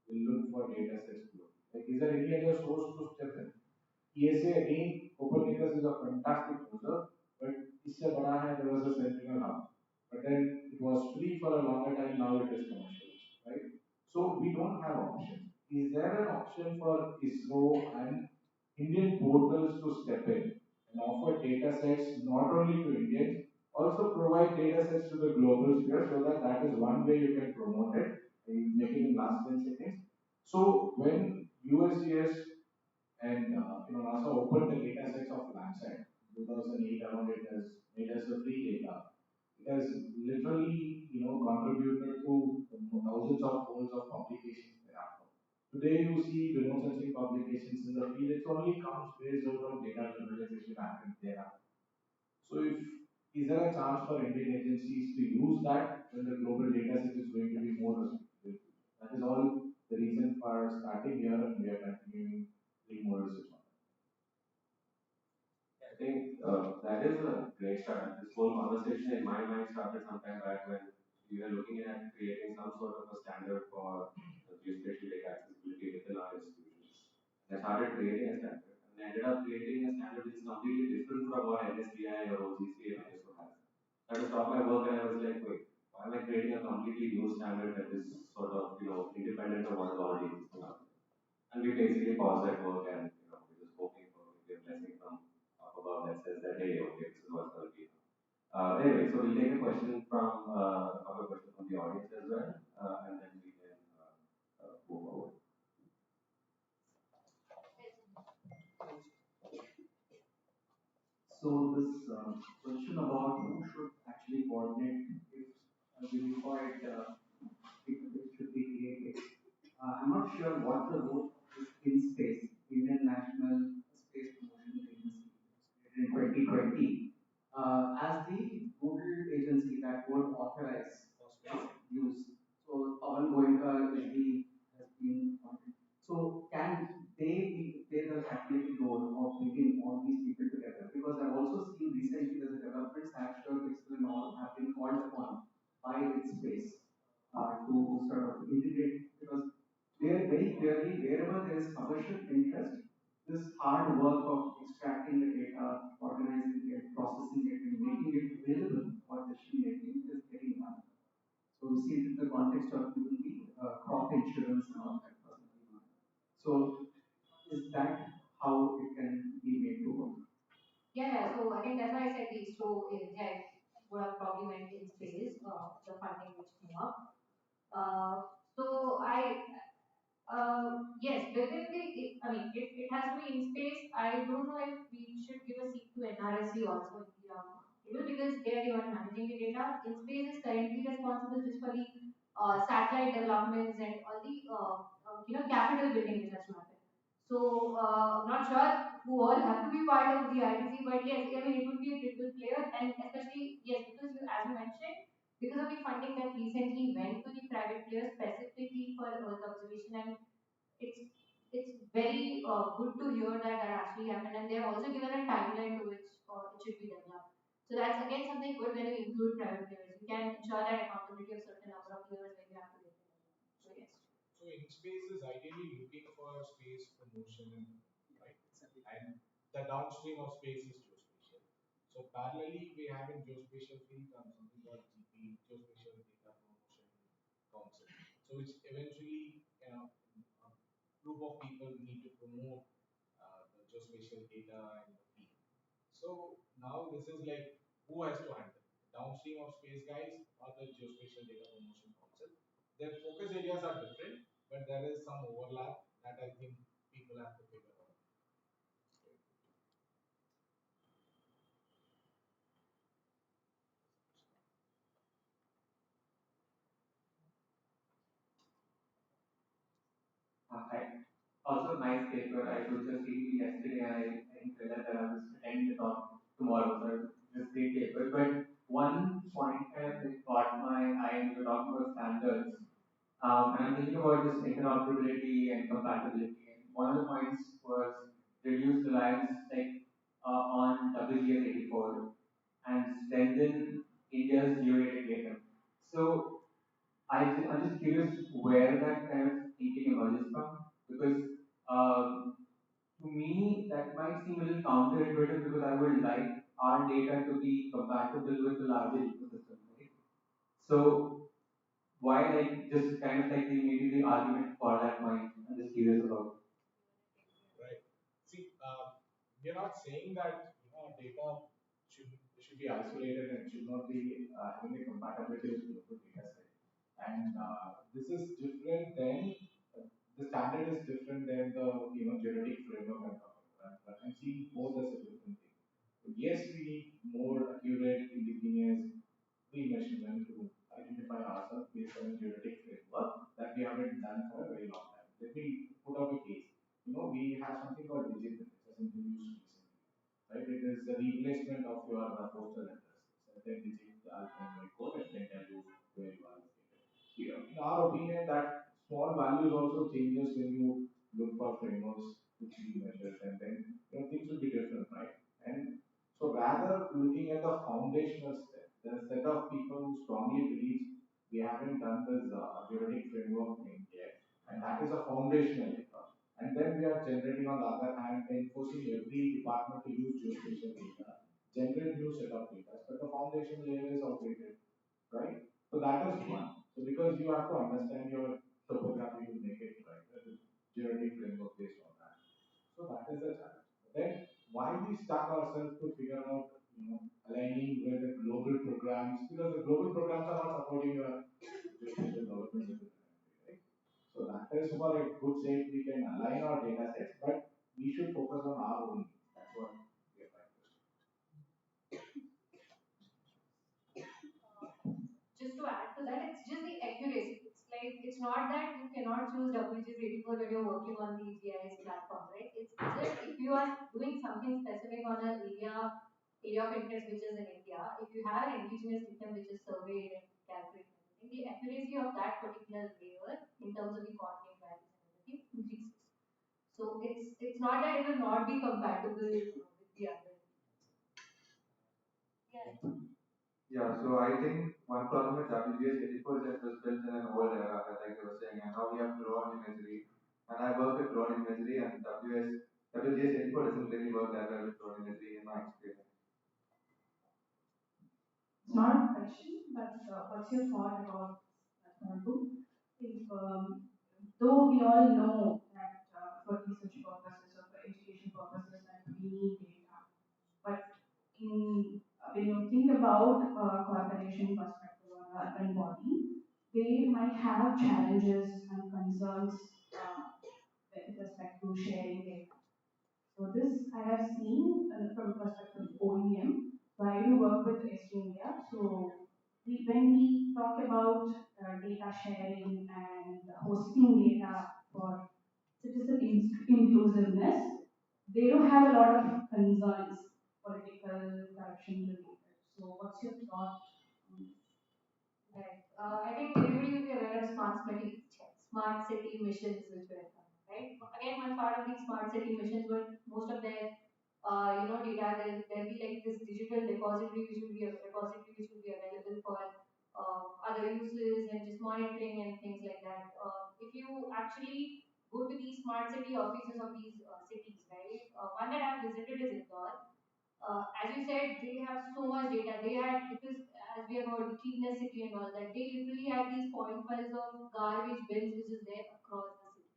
Speaker 3: will look for data sets globally? Like, is there any other source to step in? ESA again, Copernicus is a fantastic user, but इससे बड़ा है, there was a Sentinel hub. But then it was free for a longer time, now it is commercial, right? So we don't have is there an option for ISRO and Indian portals to step in and offer data sets not only to Indians, also provide data sets to the global sphere so that that is one way you can promote it, making it last 10 seconds. So when USGS and NASA opened the data sets of Landsat 2008 around, it has made us a free data. It has literally contributed to thousands of folds of publications thereafter. Today you see remote sensing publications in the field, it only comes based out of data generalization happening thereafter. So if is there a chance for Indian agencies to use that when the global data set is going to be more restricted? That is all the reason for starting here, and we are continuing doing more research on
Speaker 2: I think that is a great start. This whole conversation in my mind started sometime back when we were looking at creating some sort of a standard for geospatial data accessibility within our institutions. And I started creating a standard, and I ended up creating a standard which is completely different from what NSDI or OGC and ISO has. I had to stop my work and I was like, wait, why am I creating a completely new standard that is sort of independent of what is already existing out there? And we basically paused that work and we're just hoping for maybe a blessing from up above that says that hey, okay, this is what's going to be. Anyway, so we'll take a question from a couple of questions from the audience as well, and then we can move forward.
Speaker 5: So this question about who should actually coordinate if before it should be created. I'm not sure what the role is in space. Indian National Space Promotion Agency was created in 2020 as the Google agency that would authorize space use. So Pawan Goenka has been appointed. So can they play the catalytic role of bringing all these people together? Because I've also seen recently that the developments Hackshore, Pixel and all have been called upon by its space to sort of integrate, because there very clearly wherever there is commercial interest, this hard work of extracting the data, organizing it, processing it, and making it available for decision making is getting done. So we see it in the context of even the crop insurance and all that. So is that how it can be made to work?
Speaker 4: Yeah, so I think that's why I said the ISRO is, yeah, would have probably meant in space, the funding which came up. So yes, definitely, I mean, if it has to be in space, I don't know if we should give a seat to NRSC also in the because they are the one managing the data. In space is currently responsible just for the satellite developments and all the capital building which has to happen. So not sure who all have to be part of the RTC, but yes, I mean it would be a critical player, and especially yes, because as you mentioned, because of the funding that recently went to the private players specifically for Earth observation, and it's it's very good to hear that that actually happened, and they have also given a timeline to which it should be developed. So that's again something good when you include private players. You can ensure that accountability of certain number of years when you have to get them. So yes.
Speaker 1: So in space is ideally looking for space promotion, right? And the downstream of space is geospatial. So parallelly, we have in geospatial field something called GP, Geospatial Data Promotion Council. So which eventually, a group of people need to promote the geospatial data in the field. So now this is like who has to handle downstream of space guys or the Geospatial Data Promotion Council. Their focus areas are different, but there is some overlap that I think people have to figure out.
Speaker 5: Hi. Also, nice paper. I was just reading yesterday. I didn't realize that I was attending the talk tomorrow. So just great paper. But one point that caught my eye when we were talking about standards. And I'm thinking about this interoperability and compatibility. And one of the points was reduce reliance on WGS84 and strengthen India's geodetic data. So I'm just curious where that kind of thinking emerges from, because to me that might seem a little counterintuitive, because I would like our data to be compatible with the larger ecosystem, right? So why just kind of like maybe the argument for that point? I'm just curious about.
Speaker 1: Right. See, we are not saying that data should be isolated and should not be having a compatibility with local data set. And this is different than the standard is different than the genetic framework I'm talking about. But I'm seeing both as a different thing. Yes, we need more accurate, indigenous pre-measurement to identify ourselves based on a genetic framework that we haven't done for a very long time. Let me put up a case. We have something called digital, which was introduced recently, right? It is the replacement of your postal address. It's a 10 digit alphanumeric code and can tell you where you are located. Here, in our opinion, that small values also changes when you look for frameworks which we measure, and then things will be different, right? And so rather looking at the foundational step, there are a set of people who strongly believe we haven't done this genetic framework thing yet, and that is a foundational layer. And then we are generating on the other hand, enforcing every department to use geospatial data, generate new set of data, but the foundation layer is outdated, right? So that is one. So because you have to understand your topography to make it right, the genetic framework based on that. So that is a challenge. Then why we stuck ourselves to figure out, aligning with the global programs, because the global programs are not supporting your geospatial development within the country, right? So that is for a good sake we can align our data sets, but we should focus on our own needs. That's what we are trying to say.
Speaker 4: Just to add to that, it's just the accuracy. It's like it's not that you cannot choose WGS84 when you're working on the GIS platform, right? It's just if you are doing something specific on an area of interest which is in India, if you have an indigenous system which is surveyed and calculated, the accuracy of that particular layer in terms of the coordinate values and everything increases. So it's not that it will not be compatible with the other. Yeah.
Speaker 5: Yeah, so I think one problem with WGS 84 is that it was built in an old era, like I was saying, and now we have drone imagery. And I work with drone imagery, and WGS 84 doesn't really work that well with drone imagery in my experience.
Speaker 6: It's not a question, but what's your thought about Nadu? If, though we all know that for research purposes or for education purposes that we need data, but when you think about a corporation perspective or an urban body, they might have challenges and concerns with respect to sharing data. So this I have seen from the perspective of OEM. So I do work with East India. So when we talk about data sharing and hosting data for citizen inclusiveness, they do have a lot of concerns, political, corruption related. So what's your thought on this?
Speaker 4: Right. I think everybody will be aware of smart city missions which were done, right? Again, one part of these smart city missions were most of their, data. There'll be like this digital repository which will be a repository which will be available for other uses and just monitoring and things like that. If you actually go to these smart city offices of these cities, right? One that I've visited is Indore. As you said, they have so much data. They had, because as we have heard, the cleanest city and all that, they literally had these point files of garbage bins which is there across the city.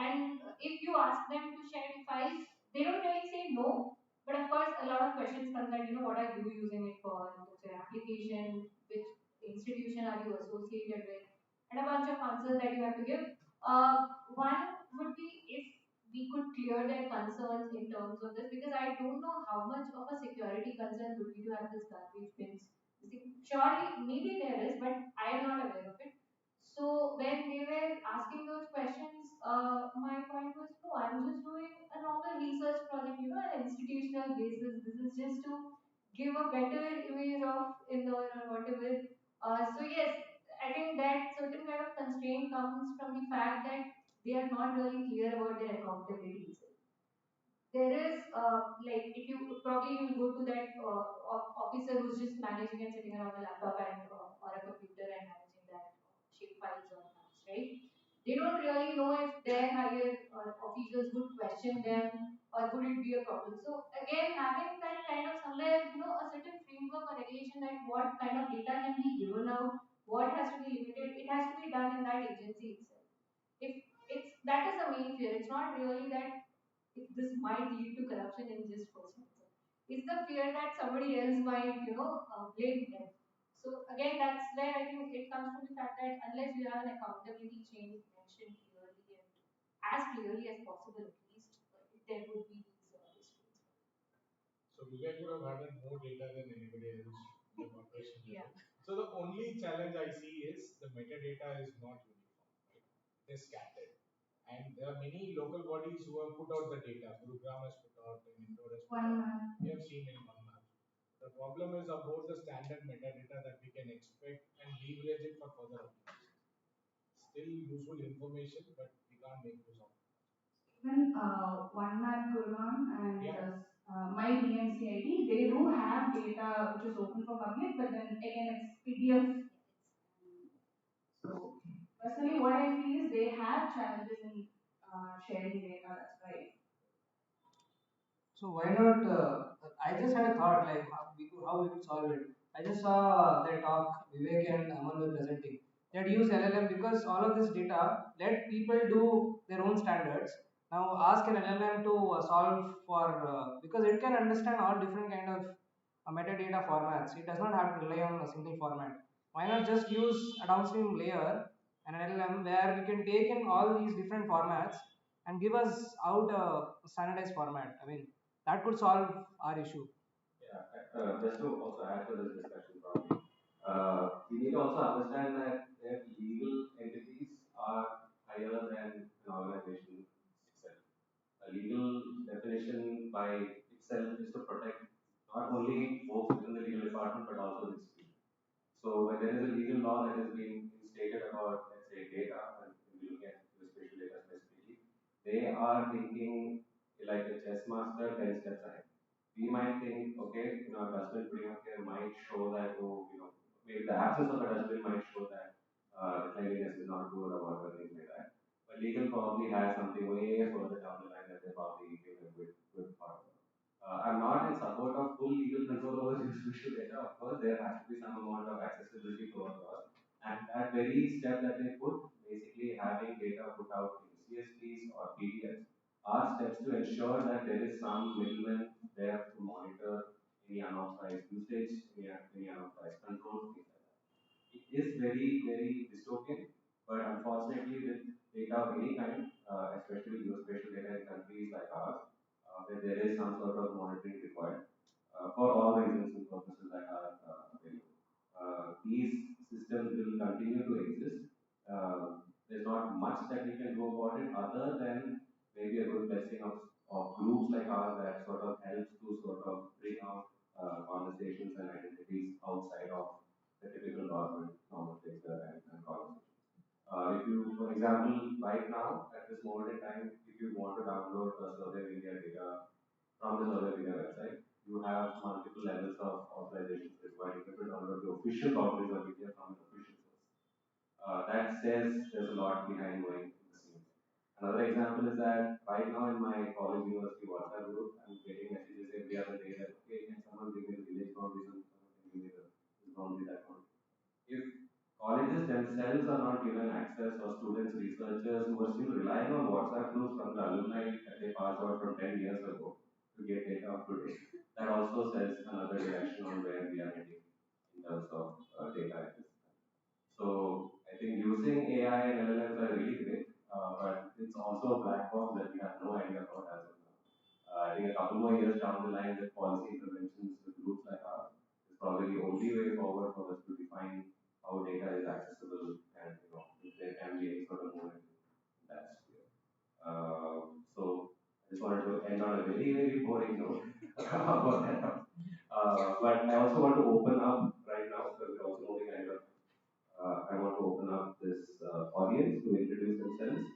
Speaker 4: And if you ask them to share the files, they don't really say no. But of course, a lot of questions come that, what are you using it for? What's your application? Which institution are you associated with? And a bunch of answers that you have to give. One would be if we could clear their concerns in terms of this, because I don't know how much of a security concern would be to have this garbage bins. Surely, maybe there is, but I am not aware of it. So when they were asking those questions, my point was, no, I'm just doing a normal research project, an institutional basis. This is just to give a better image of Indore or whatever. So yes, I think that certain kind of constraint comes from the fact that they are not really clear about their accountability. There is like if you probably you go to that officer who's just managing and sitting around a laptop and or a computer and managing that shape files or maps, right? They don't really know if their higher officials would question them or would it be a problem. So again, having that kind of somewhere, a certain framework or regulation that what kind of data can be given out, what has to be limited, it has to be done in that agency itself. If it's That is the main fear. It's not really that if this might lead to corruption in just first sector. It's the fear that somebody else might, blame them. So again, that's where I think it comes from the fact that unless you have an accountability chain mentioned clearly and as clearly as possible, at least, there would be these issues.
Speaker 1: So Vivek would have had more data than anybody else in the corporation
Speaker 4: Yeah.
Speaker 1: level. So the only challenge I see is the metadata is not uniform, right? It is scattered. And there are many local bodies who have put out the data. Gurugram has put out, and Indore has put
Speaker 6: One
Speaker 1: out.
Speaker 6: man.
Speaker 1: We have seen in one month. The problem is about the standard metadata that we can expect and leverage it for further optimization. Still useful information, but we can't make use of it.
Speaker 6: Even one map Gurman and
Speaker 1: Yeah.
Speaker 6: my DMCID, they do have data which is open for public, but then again it's PDF. So personally, what I feel is they have challenges in sharing data. That's why.
Speaker 7: So why not? I just had a thought like how we could solve it. I just saw their talk Vivek and Aman were presenting. That use LLM because all of this data let people do their own standards. Now ask an LLM to solve for because it can understand all different kind of metadata formats. It does not have to rely on a single format. Why not just use a downstream layer, an LLM, where we can take in all these different formats and give us out a standardized format. I mean, that could solve our issue.
Speaker 2: Yeah, just to also add to this discussion, probably, we need to also understand that their legal entities are higher than an organization itself. A legal definition by itself is to protect not only folks within the legal department but also the institution. So when there is a legal law that is being stated about, let's say, data, and we look at the spatial data specifically, they are thinking like a chess master 10 steps ahead. We might think, okay, a dustbin putting up here might show that, oh, maybe the absence of a dustbin might show that the cleanliness is not good or whatever, things like that. But legal probably has something way further down the line that they probably give a good thought. I'm not in support of full legal control over geospatial data. Of course, there has to be some amount of accessibility to our laws. And that very step that they put, basically having data put out in CSVs or PDFs, are steps to ensure that there is some middleman there to monitor any unauthorized usage, any unauthorized control, things like that. It is very, very dystopian, but unfortunately, with data of any kind, especially geospatial data in countries like ours, where there is some sort of monitoring required, for all reasons and purposes that are available. These systems will continue to exist. There's not much that we can do about it other than maybe a good blessing of groups like ours that sort of helps to sort of bring out conversations and identities outside of the typical government nomenclature and conversations. If you, for example, right now, at this moment in time, if you want to download a Survey India data from the Survey India website, you have multiple levels of authorizations required. You can download the official boundaries of India from an official source. That says there's a lot behind going in the scenes. Another example is that right now in my college university WhatsApp group, I'm getting messages every other day that, okay, can someone give me the village boundaries and someone can give me the this boundary, that boundary. If colleges themselves are not given access, or students, researchers who are still relying on WhatsApp groups from the alumni that they passed out from 10 years ago to get data of today, that also says another direction on where we are heading in terms of data access. So I think using AI and LLMs are really great, but it's also a black box that we have no idea about as of now. I think a couple more years down the line with policy interventions with groups like ours is probably the only way forward for us to define how data is accessible and if there can be any sort of movement in that sphere. So I just wanted to end on a very, very boring note about that. But I also want to open up right now because we're also moving ahead of I want to open up this audience to introduce themselves.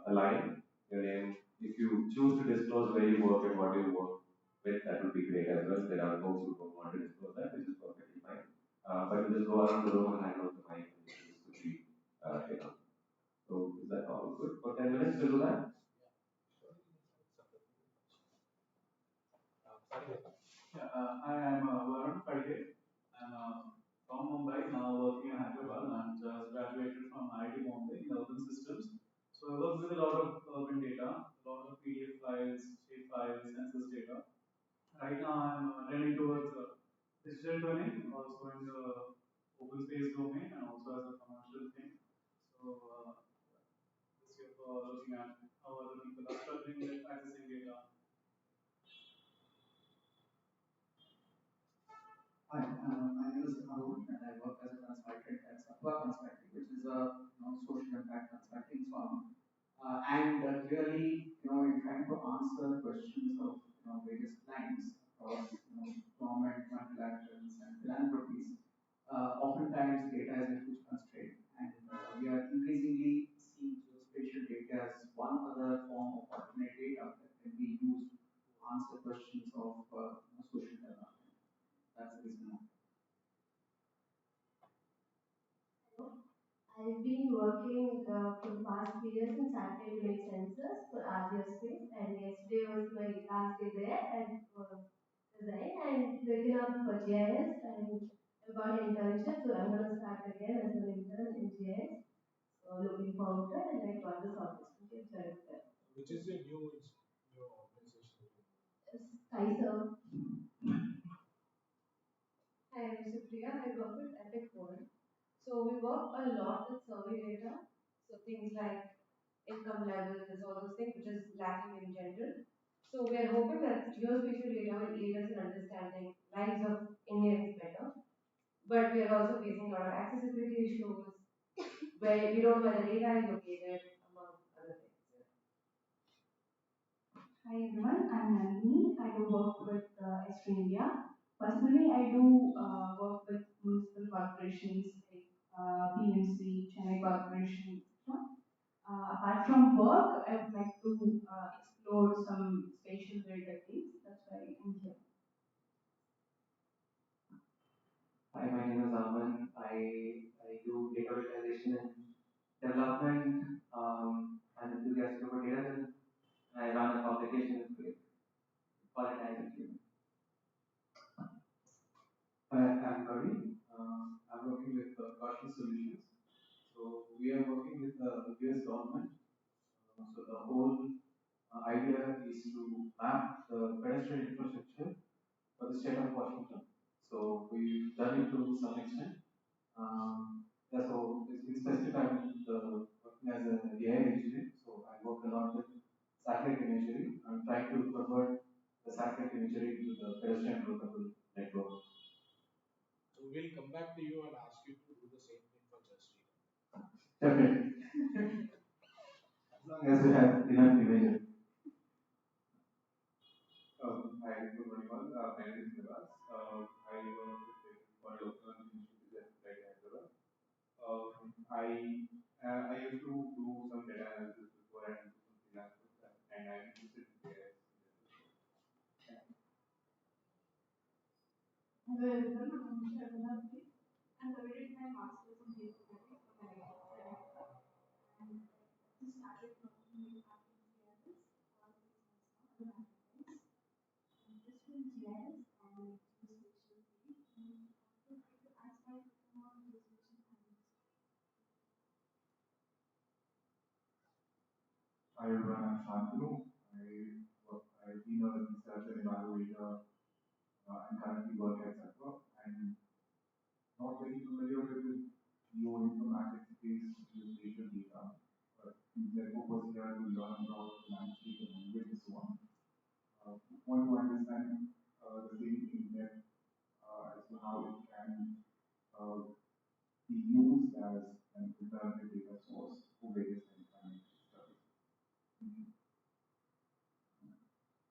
Speaker 2: Align your name. If you choose to disclose where you work and what you work with, that would be great as well. There are folks who don't want to disclose that, which is perfectly fine. But you just go around the room and hand out the mic and just quickly take on. So is that all good? For 10 minutes to do that?
Speaker 3: Yeah, I am Varun Padge. I'm from Mumbai, now working in Hyderabad, and just graduated from IIT Bombay in urban systems.
Speaker 8: So I work with a lot of urban data, a lot of PDF files, shape files, census data. Right now I'm trending towards digital twinning, also in the open space domain and also as a commercial thing. So this year for looking at how other people are struggling with accessing data.
Speaker 5: Hi, my name is Arun and I work as a consultant at Satwa Consulting, which is a social impact consulting firm. And clearly, in trying to answer questions of various clients across government, multilaterals, and philanthropies, oftentimes data is a huge constraint, and we are increasingly seeing geospatial data as one other form of alternate data that can be used to answer questions of social development. That's the reason.
Speaker 6: I've been working for the past 3 years in satellite image sensors for Aerospace, and yesterday was my last day there and resigned and taken up for GIS and I got an internship, so I'm going to start again as an intern in GIS. So looking forward to it, and I got this opportunity. So I'm there.
Speaker 1: Which is your new organization?
Speaker 6: Kaiser. Hi, I'm Supriya. I work with Epic World. So we work a lot with survey data. So things like income levels, all those things which is lacking in general. So we are hoping that geospatial data will aid us in understanding lives of Indians better. But we are also facing a lot of accessibility issues where we don't know where the data is located, among other things. Hi everyone, I'm Nandini. I do work with Australia. Personally, I do work with municipal corporations like PMC, Chennai Corporation, etc. Apart from work, I would like to explore some spatial data techniques. That's why I'm here.
Speaker 5: Hi, my name is Aman. I do data visualization and development. I'm enthusiastic about data and I run a publication with quality. I'm Kavi. I'm working with Caution Solutions. So we are working with the US government. So the whole idea is to map the pedestrian infrastructure for the state of Washington. So we've done it to some extent. Yeah, so in specific, I'm working as an AI engineer. So I work a lot with satellite imagery. I'm trying to convert the satellite imagery to the pedestrian lookable network.
Speaker 1: So we'll come back to you and ask you to do the same thing for Just Read.
Speaker 5: Definitely. As long as we have enough imagery.
Speaker 9: Hi, good morning all. My name is Nivas. I work with for local institute at Hyderabad. I used to do some data analysis before and do some freelance work, and I'm interested in AI.
Speaker 6: Hello everyone, I'm Sharmila. I'm completed my master's in geospatial from IIT and just started working with GIS for 6 months now. I'm interested in GIS and geospatial field. And I would like to ask my more geospatial analyst.
Speaker 3: Hi everyone, I'm Shantanu. I've been a researcher and evaluator and currently work at Satwa. I'm not very familiar with the geoinformatics-based geospatial data, but the purpose here to learn about the landscape, the language, and so on. Want to understand the same in depth as to how it can be used as an alternative data source for various kind of studies.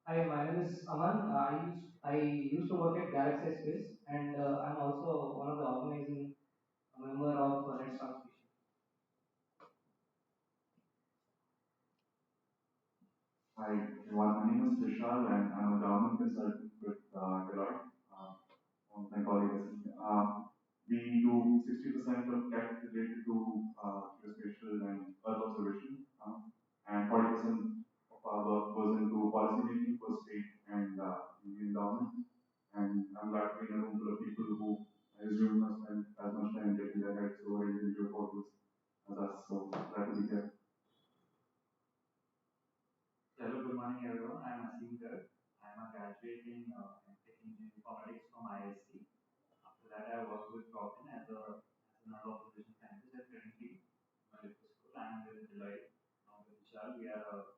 Speaker 7: Hi, my name is Aman. I used to work at Galaxy Space, and I'm also one of the organizing member of letstalkspatial.
Speaker 3: Hi, everyone. My name is Vishal, and I'm a government consultant with Deloitte. My colleague is. We do 60% of tech related to geospatial and Earth observation, and 40% of our work goes into policy making for state and Indian government. And I'm glad to be in a room full of people who I assume must spend as much time getting their heads over individual portals as us. So glad to be here.
Speaker 5: Hello, good morning everyone. I am Asim Garg. I am a graduate in Tech Engineering Informatics from ISC. After that, I worked with Robin as another observation scientist at currently medical school. I am with Deloitte. Now with Vishal, we are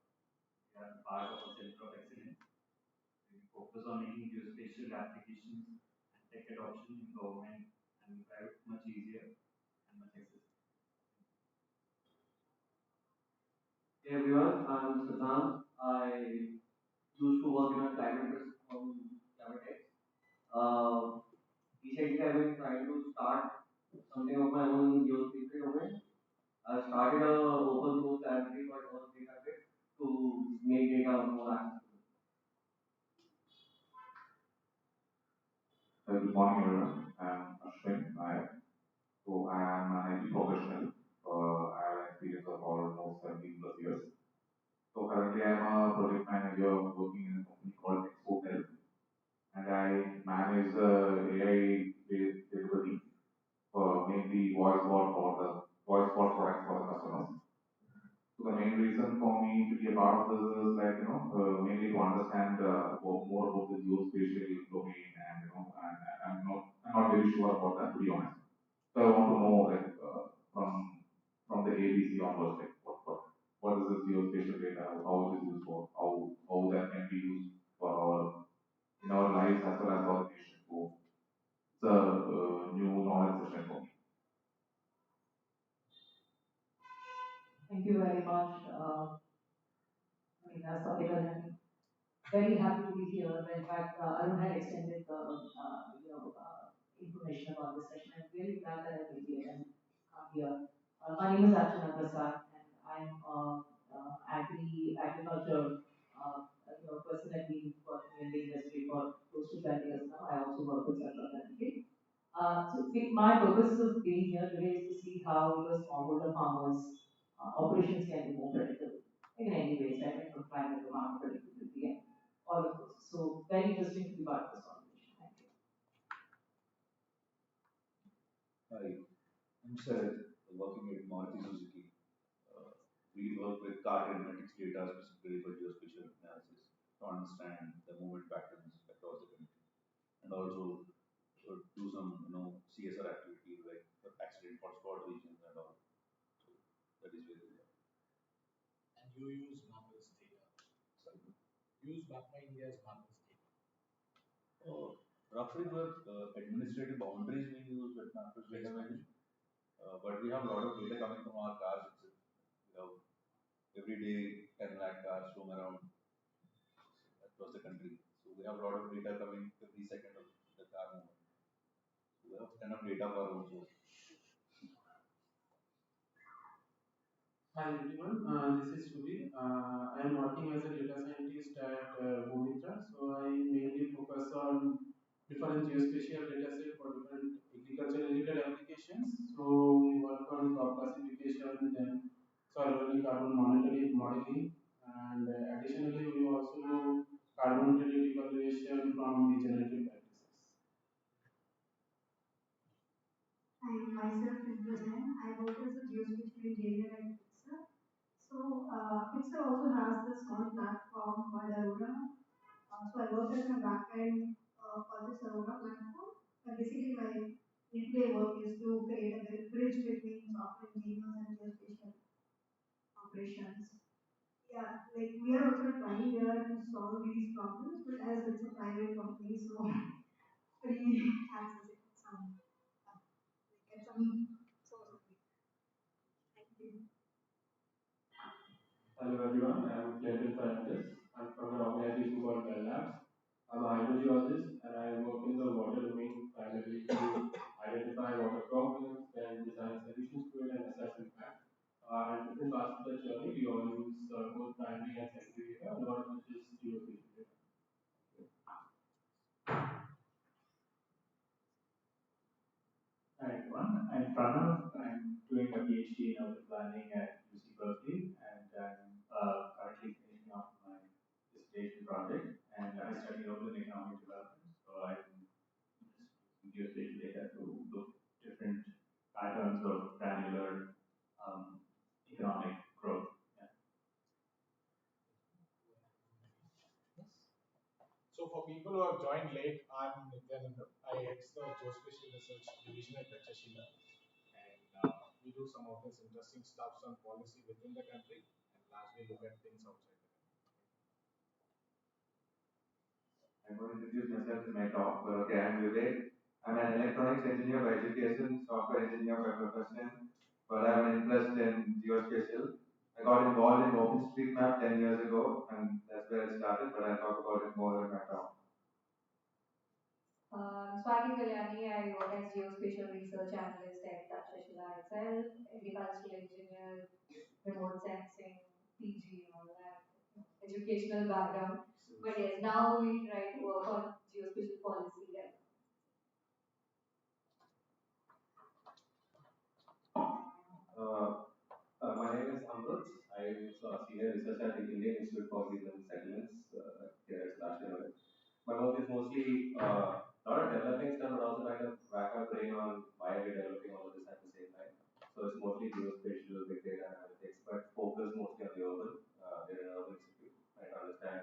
Speaker 5: part of a center of excellence. We focus on making geospatial applications and tech adoption in government and private much easier and much accessible.
Speaker 10: Hey everyone, I'm Siddhant. I used to work in a climate tech. Recently, I've been trying to start something of my own in geospatial domain. I started a open source library called Earth Database to make data more accessible.
Speaker 3: Good morning, everyone. I'm Ashwin Nayak. So I am an IT professional. I have experience of almost 17 plus years. So currently I am a project manager working in a company called Spatial, and I manage the AI-based delivery for mainly voice bot products for the customers. So the main reason for me to be a part of this is like mainly to understand more about the geospatial domain, and I'm not very sure about that, to be honest. So I want to know like from the ABC onwards, like what is this geospatial data, how it is used for, how that can be used for our in our lives as well as our nation. So it's a new knowledge session for me.
Speaker 6: Thank you very much. As Kalyani, very happy to be here. In fact, Arun had extended the information about this session. I'm really glad that I will be here and come here. My name is Archana Prasad, and I'm agriculture person. I've been working in the industry for close to 10 years now. I also work with Central Connecticut. My purpose of being here today is to see how the smallholder farmers' operations can be more predictable in any way, right? From climate to market predictability and all of those. So very interesting to be part of this conversation. Thank you.
Speaker 11: Hi, I'm Sir, working at Maruti Suzuki. We work with car telematics data specifically for geospatial analysis to understand the movement patterns across the country, and also do some CSR activity like the accident hotspot regions and all. So that is where we are.
Speaker 1: And you use MAPL's data.
Speaker 11: Sorry.
Speaker 1: Use MAPMA India's MAPL's data.
Speaker 11: Roughly the administrative boundaries we use with MAPL's data management, but we have a lot of data coming from our cars itself. We have every day 10 lakh cars roam around across the country. So we have a lot of data coming every second of the car movement. So we have enough data for our own source.
Speaker 12: Hi everyone, this is Shubhi. I am working as a data scientist at Bhumitra. So I mainly focus on different geospatial data set for different agriculture related applications. So we work on crop classification, then soil organic carbon modeling, and additionally we also do carbon credit evaluation from regenerative practices.
Speaker 13: I myself represent. I work as a geospatial engineer at Pixar. So Pixar also has this one platform called Aurora. So I work as a backend for this Aurora platform. Basically, my day-to-day work is to create a bridge between software engineers and geospatial operations. Yeah, like we are also trying here to solve these problems, but as it's a private company, so free access it some get some source of it. Thank you.
Speaker 12: Hello everyone, I am Clayton Fernandez. I'm from an organization called Well Labs. I'm a hydrogeologist and I work in the water domain primarily to identify water problems and design solutions to it and assess impact. And different parts of the journey, we all use both primary and secondary data, a lot of which is geospatial data.
Speaker 14: Hi everyone, I'm Pranav. I'm doing a PhD in urban planning at UC Berkeley, and I'm currently finishing up my dissertation project. And I study urban economic development, so I'm using geospatial data to look at different patterns of granular economic growth. Yeah.
Speaker 1: late, I'm Nithiyanandam. I head the Geospatial Research Division at Takshashila, and we do some of this interesting stuff on policy within the country, and largely look at things outside the country.
Speaker 9: I'm going to introduce myself in my talk. Okay, I'm Vivek. I'm an electronics engineer by education, software engineer by profession, but I have an interest in geospatial. I got involved in OpenStreetMap 10 years ago, and that's where it started, but I'll talk about it more in my talk.
Speaker 4: Swathi, Kalyani, I work as Geospatial Research Analyst at Takshashila itself, agricultural engineer, remote sensing, PG, and all that, educational background. But yes, now we try to work on geospatial policy.
Speaker 2: My name is Amrut. I'm a senior researcher at the Indian Institute for Regional Settlements here at Spatial. My work is mostly not a developing stuff, but also kind of rack our brain on why we're developing all of this at the same time. So it's mostly geospatial, big data analytics, but focus mostly on the urban. We're an urban institute, trying to understand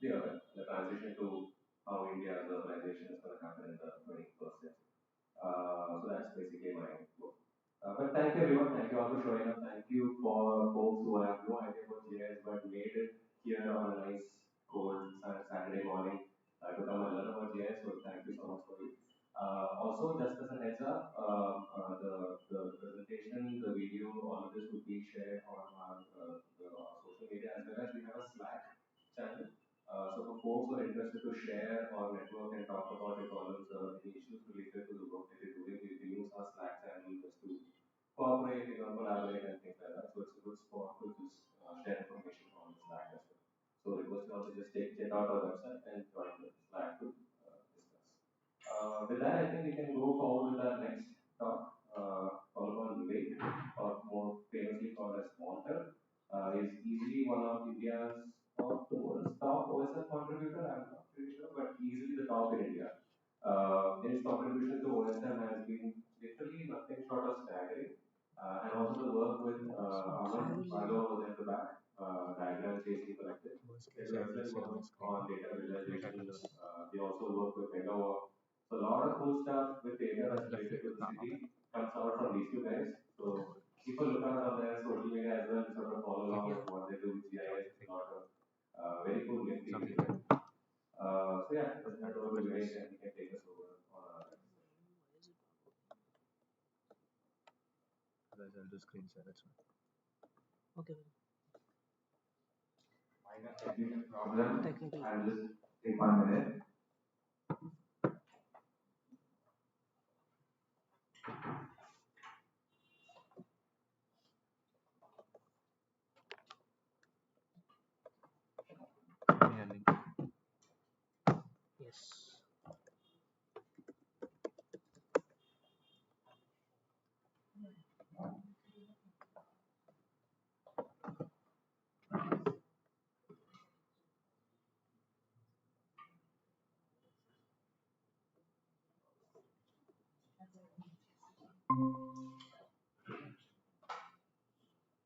Speaker 2: the urban, the transition to how India's urbanization is going to happen in the 21st century. So that's basically my work. But thank you everyone, thank you all for showing up. Thank you for folks who have no idea what GIS but made it here on a nice cold Saturday morning to come and learn about GIS. So thank you so much for it. Also, just as a heads up, the presentation, the video, all of this will be shared on our social media as well as we have a Slack channel. So for folks who are interested to share or network and talk about your problems or any issues related to the work that you're doing, you can use our Slack channel just to cooperate, collaborate and things like that. So it's a good spot to just share information on Slack as well. So request you also just check out our website and join the Slack to discuss. With that, I think we can go forward with our next talk, followed on Vivek, or more famously called as Monter. Is easily one of India's top OSM contributor. I'm not pretty sure, but easily the top in India. His contribution to OSM has been literally nothing short of staggering. And also the work with Aman, Marlo was at the back, diagram chasing collected. They do excellent work on data visualizations. They also work with Megawatt. So a lot of cool stuff with data that's related to the city comes out from these two guys. So keep a lookout on their social media as well to sort of follow along with what they do with GIS. It's a lot of very cool link to you. So yeah, let's hand over to Vivek and he can take us over on our next session.
Speaker 11: I'll do screen share, that's fine.
Speaker 7: Okay.
Speaker 9: Minor technical problem. I'll just take 1 minute.
Speaker 7: Yes.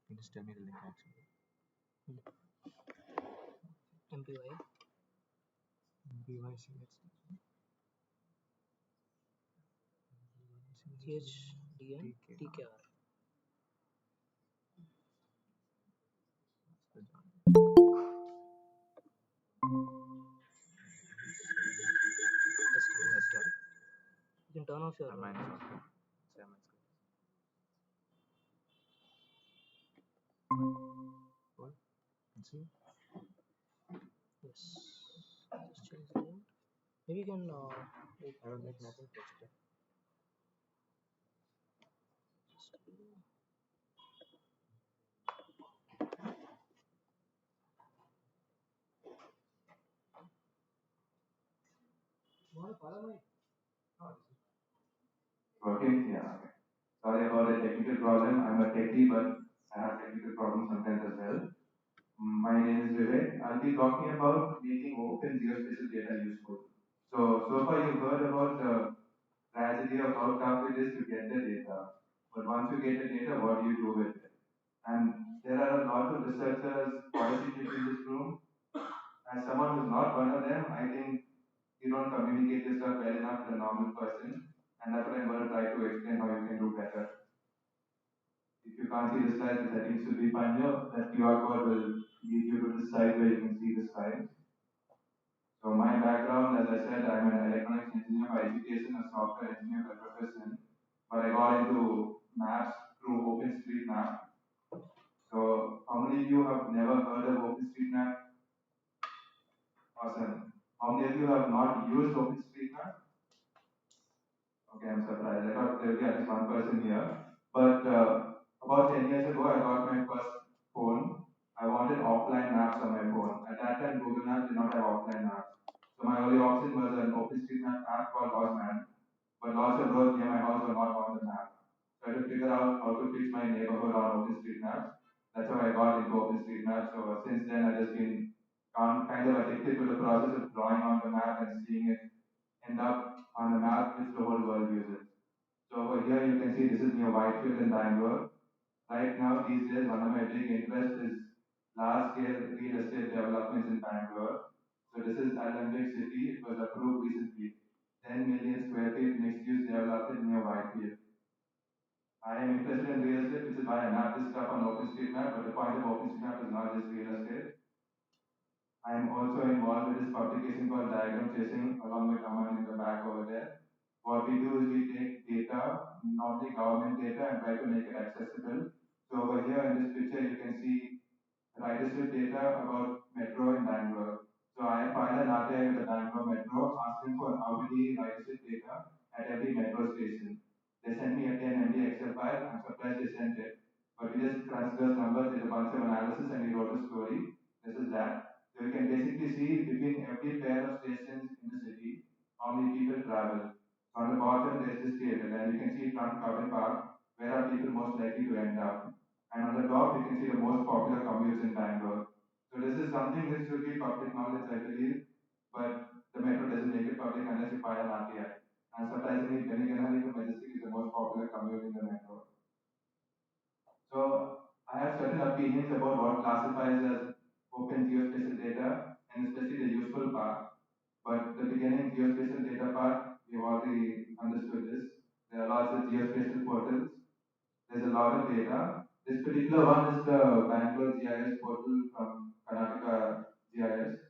Speaker 11: You just tell me the link actually.
Speaker 7: MPY.
Speaker 11: MPY
Speaker 7: CHDN TKR. You can turn off your
Speaker 11: mine's off. What? Let's see.
Speaker 7: Yes. Just change the name. Maybe you can
Speaker 11: I will make nothing text.
Speaker 9: Working? Yeah. Okay. Sorry about the technical problem. I'm a techie, but I have technical problems sometimes as well. My name is Vivek. I'll be talking about making open geospatial data useful. So far you've heard about the tragedy of how tough it is to get the data. But once you get the data, what do you do with it? And there are a lot of researchers, policy people in this room. As someone who's not one of them, I think you don't communicate your stuff well enough to a normal person, and that's what I'm going to try to explain how you can do better. If you can't see the slides, which I think should be fine here, that QR code will lead you to the site where you can see the slides. So my background, as I said, I'm an electronics engineer by education, a software engineer by profession, but I got into maps through OpenStreetMap. So how many of you have never heard of OpenStreetMap? Awesome. How many of you have not used OpenStreetMap? Okay, I'm surprised. I thought there would be at least one person here. But about 10 years ago, I got my first phone. I wanted offline maps on my phone. At that time, Google Maps did not have offline maps. So my only option was an OpenStreetMap app called Osman. But lots of roads near my house were not on the map. So I had to figure out how to fix my neighborhood on OpenStreetMap. That's how I got into OpenStreetMap. So since then, I've just been kind of addicted to the process of drawing on the map and seeing it end up on the map which the whole world uses. So over here you can see this is near Whitefield in Bangalore. Right now, these days, one of my big interests is large-scale real estate developments in Bangalore. So this is Alembic City. It was approved recently. 10 million square feet mixed-use development near Whitefield. I am interested in real estate, which is why I mapped this stuff on OpenStreetMap. But the point of OpenStreetMap is not just real estate. I am also involved with this publication called Diagram Chasing, along with Aman in the back over there. What we do is we take data, normally government data, and try to make it accessible. So over here in this picture, you can see ridership data about metro in Bangalore. So I filed an RTI with the Bangalore Metro asking for hourly ridership data at every metro station. They sent me a 10 MB Excel file. I'm surprised they sent it. But we just crunched those numbers, did a bunch of analysis, and we wrote a story. This is that. So you can basically see between every pair of stations in the city how many people travel. So on the bottom, there's this table, and you can see from Covent Park where are people most likely to end up. And on the top, you can see the most popular commutes in Bangalore. So this is something which should be public knowledge, I believe, but the metro doesn't make it public unless you file an RTI. And surprisingly, Beneganali to Majestic is the most popular commute in the metro. So I have certain opinions about what classifies as open geospatial data, and especially the useful part. But the beginning geospatial data part, we've already understood this. There are lots of geospatial portals. There's a lot of data. This particular one is the Bangalore GIS portal from Karnataka GIS.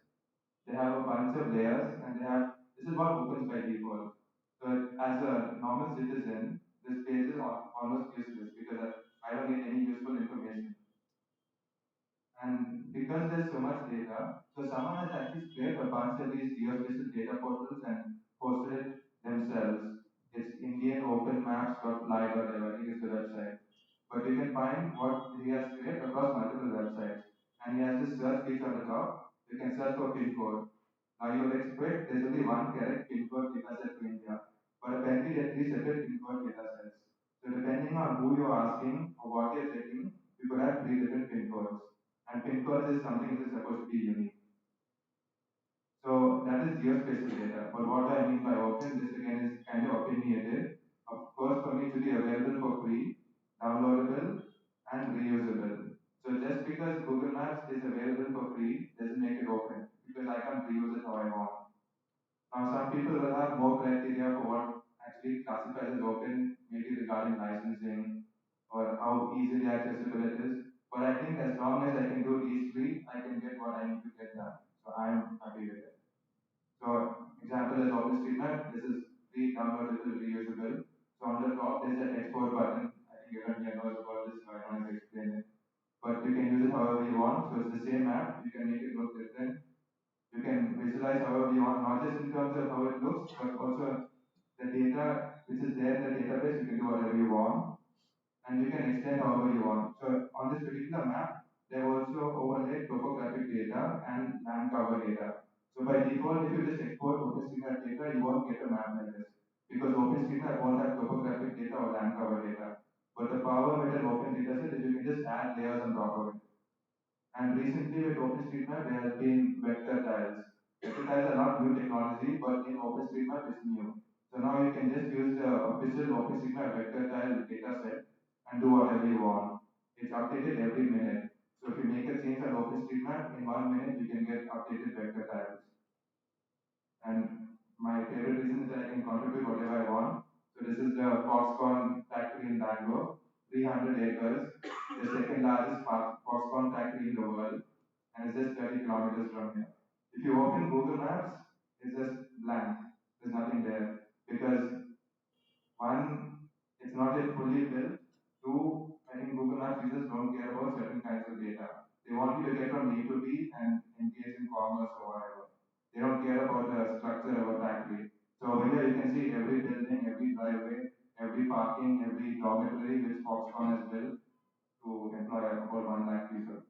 Speaker 9: They have a bunch of layers, and this is what opens by default. So as a normal citizen, this page is almost useless because I don't get any useful information. And because there's so much data, so someone has actually scraped a bunch of these geospatial data portals and posted it themselves. It's indianopenmaps.fly.dev, I think is the website. But you can find what he has scraped across multiple websites. And he has this search feature on the top. You can search for pin code. Now you will expect there's only one correct pin code data set to India. But apparently there are three separate pin code data sets. So depending on who you're asking or what you're checking, you could have three different pin codes. And pin codes is something which is supposed to be unique. So that is geospatial data. But what do I mean by open? This again is kind of opinionated. Of course, for me to be available for free, downloadable, and reusable. So just because Google Maps is available for free doesn't make it open because I can't reuse it how I want. Now, some people will have more criteria for what actually classifies as open, maybe regarding licensing or how easily accessible it is. But I think as long as I can do these three, I can get what I need to get done. So I'm happy with it. So example is OpenStreetMap. This is free, downloadable, reusable. So on the top there's an export button. I think everyone here knows about this, so I don't have to explain it. But you can use it however you want. So it's the same map. You can make it look different. You can visualize however you want, not just in terms of how it looks, but also the data which is there in the database. You can do whatever you want, and you can extend however you want. So on this particular map, they've also overlaid topographic data and land cover data. So by default, if you just export OpenStreetMap data, you won't get a map like this because OpenStreetMap won't have topographic data or land cover data. But the power with an open dataset is you can just add layers on top of it. And recently with OpenStreetMap, there has been vector tiles. Vector tiles are not new technology, but in OpenStreetMap it's new. So now you can just use the official OpenStreetMap vector tile dataset and do whatever you want. It's updated every minute. So if you make a change on OpenStreetMap, in 1 minute you can get updated vector tiles. And favorite reason is that I can contribute whatever I want. So this is the Foxconn factory in Bangalore, 300 acres, the second largest Foxconn factory in the world, and it's just 30 kilometers from here. If you open Google Maps, it's just blank. There's nothing there because one, it's not yet fully built. Two, I think Google Maps users don't care about certain kinds of data. They want you to get from A to B and engage in commerce or whatever. They don't care about the structure of a factory. So over here you can see every building, every driveway, every parking, every dormitory which Foxconn has built to employ about 1 lakh people.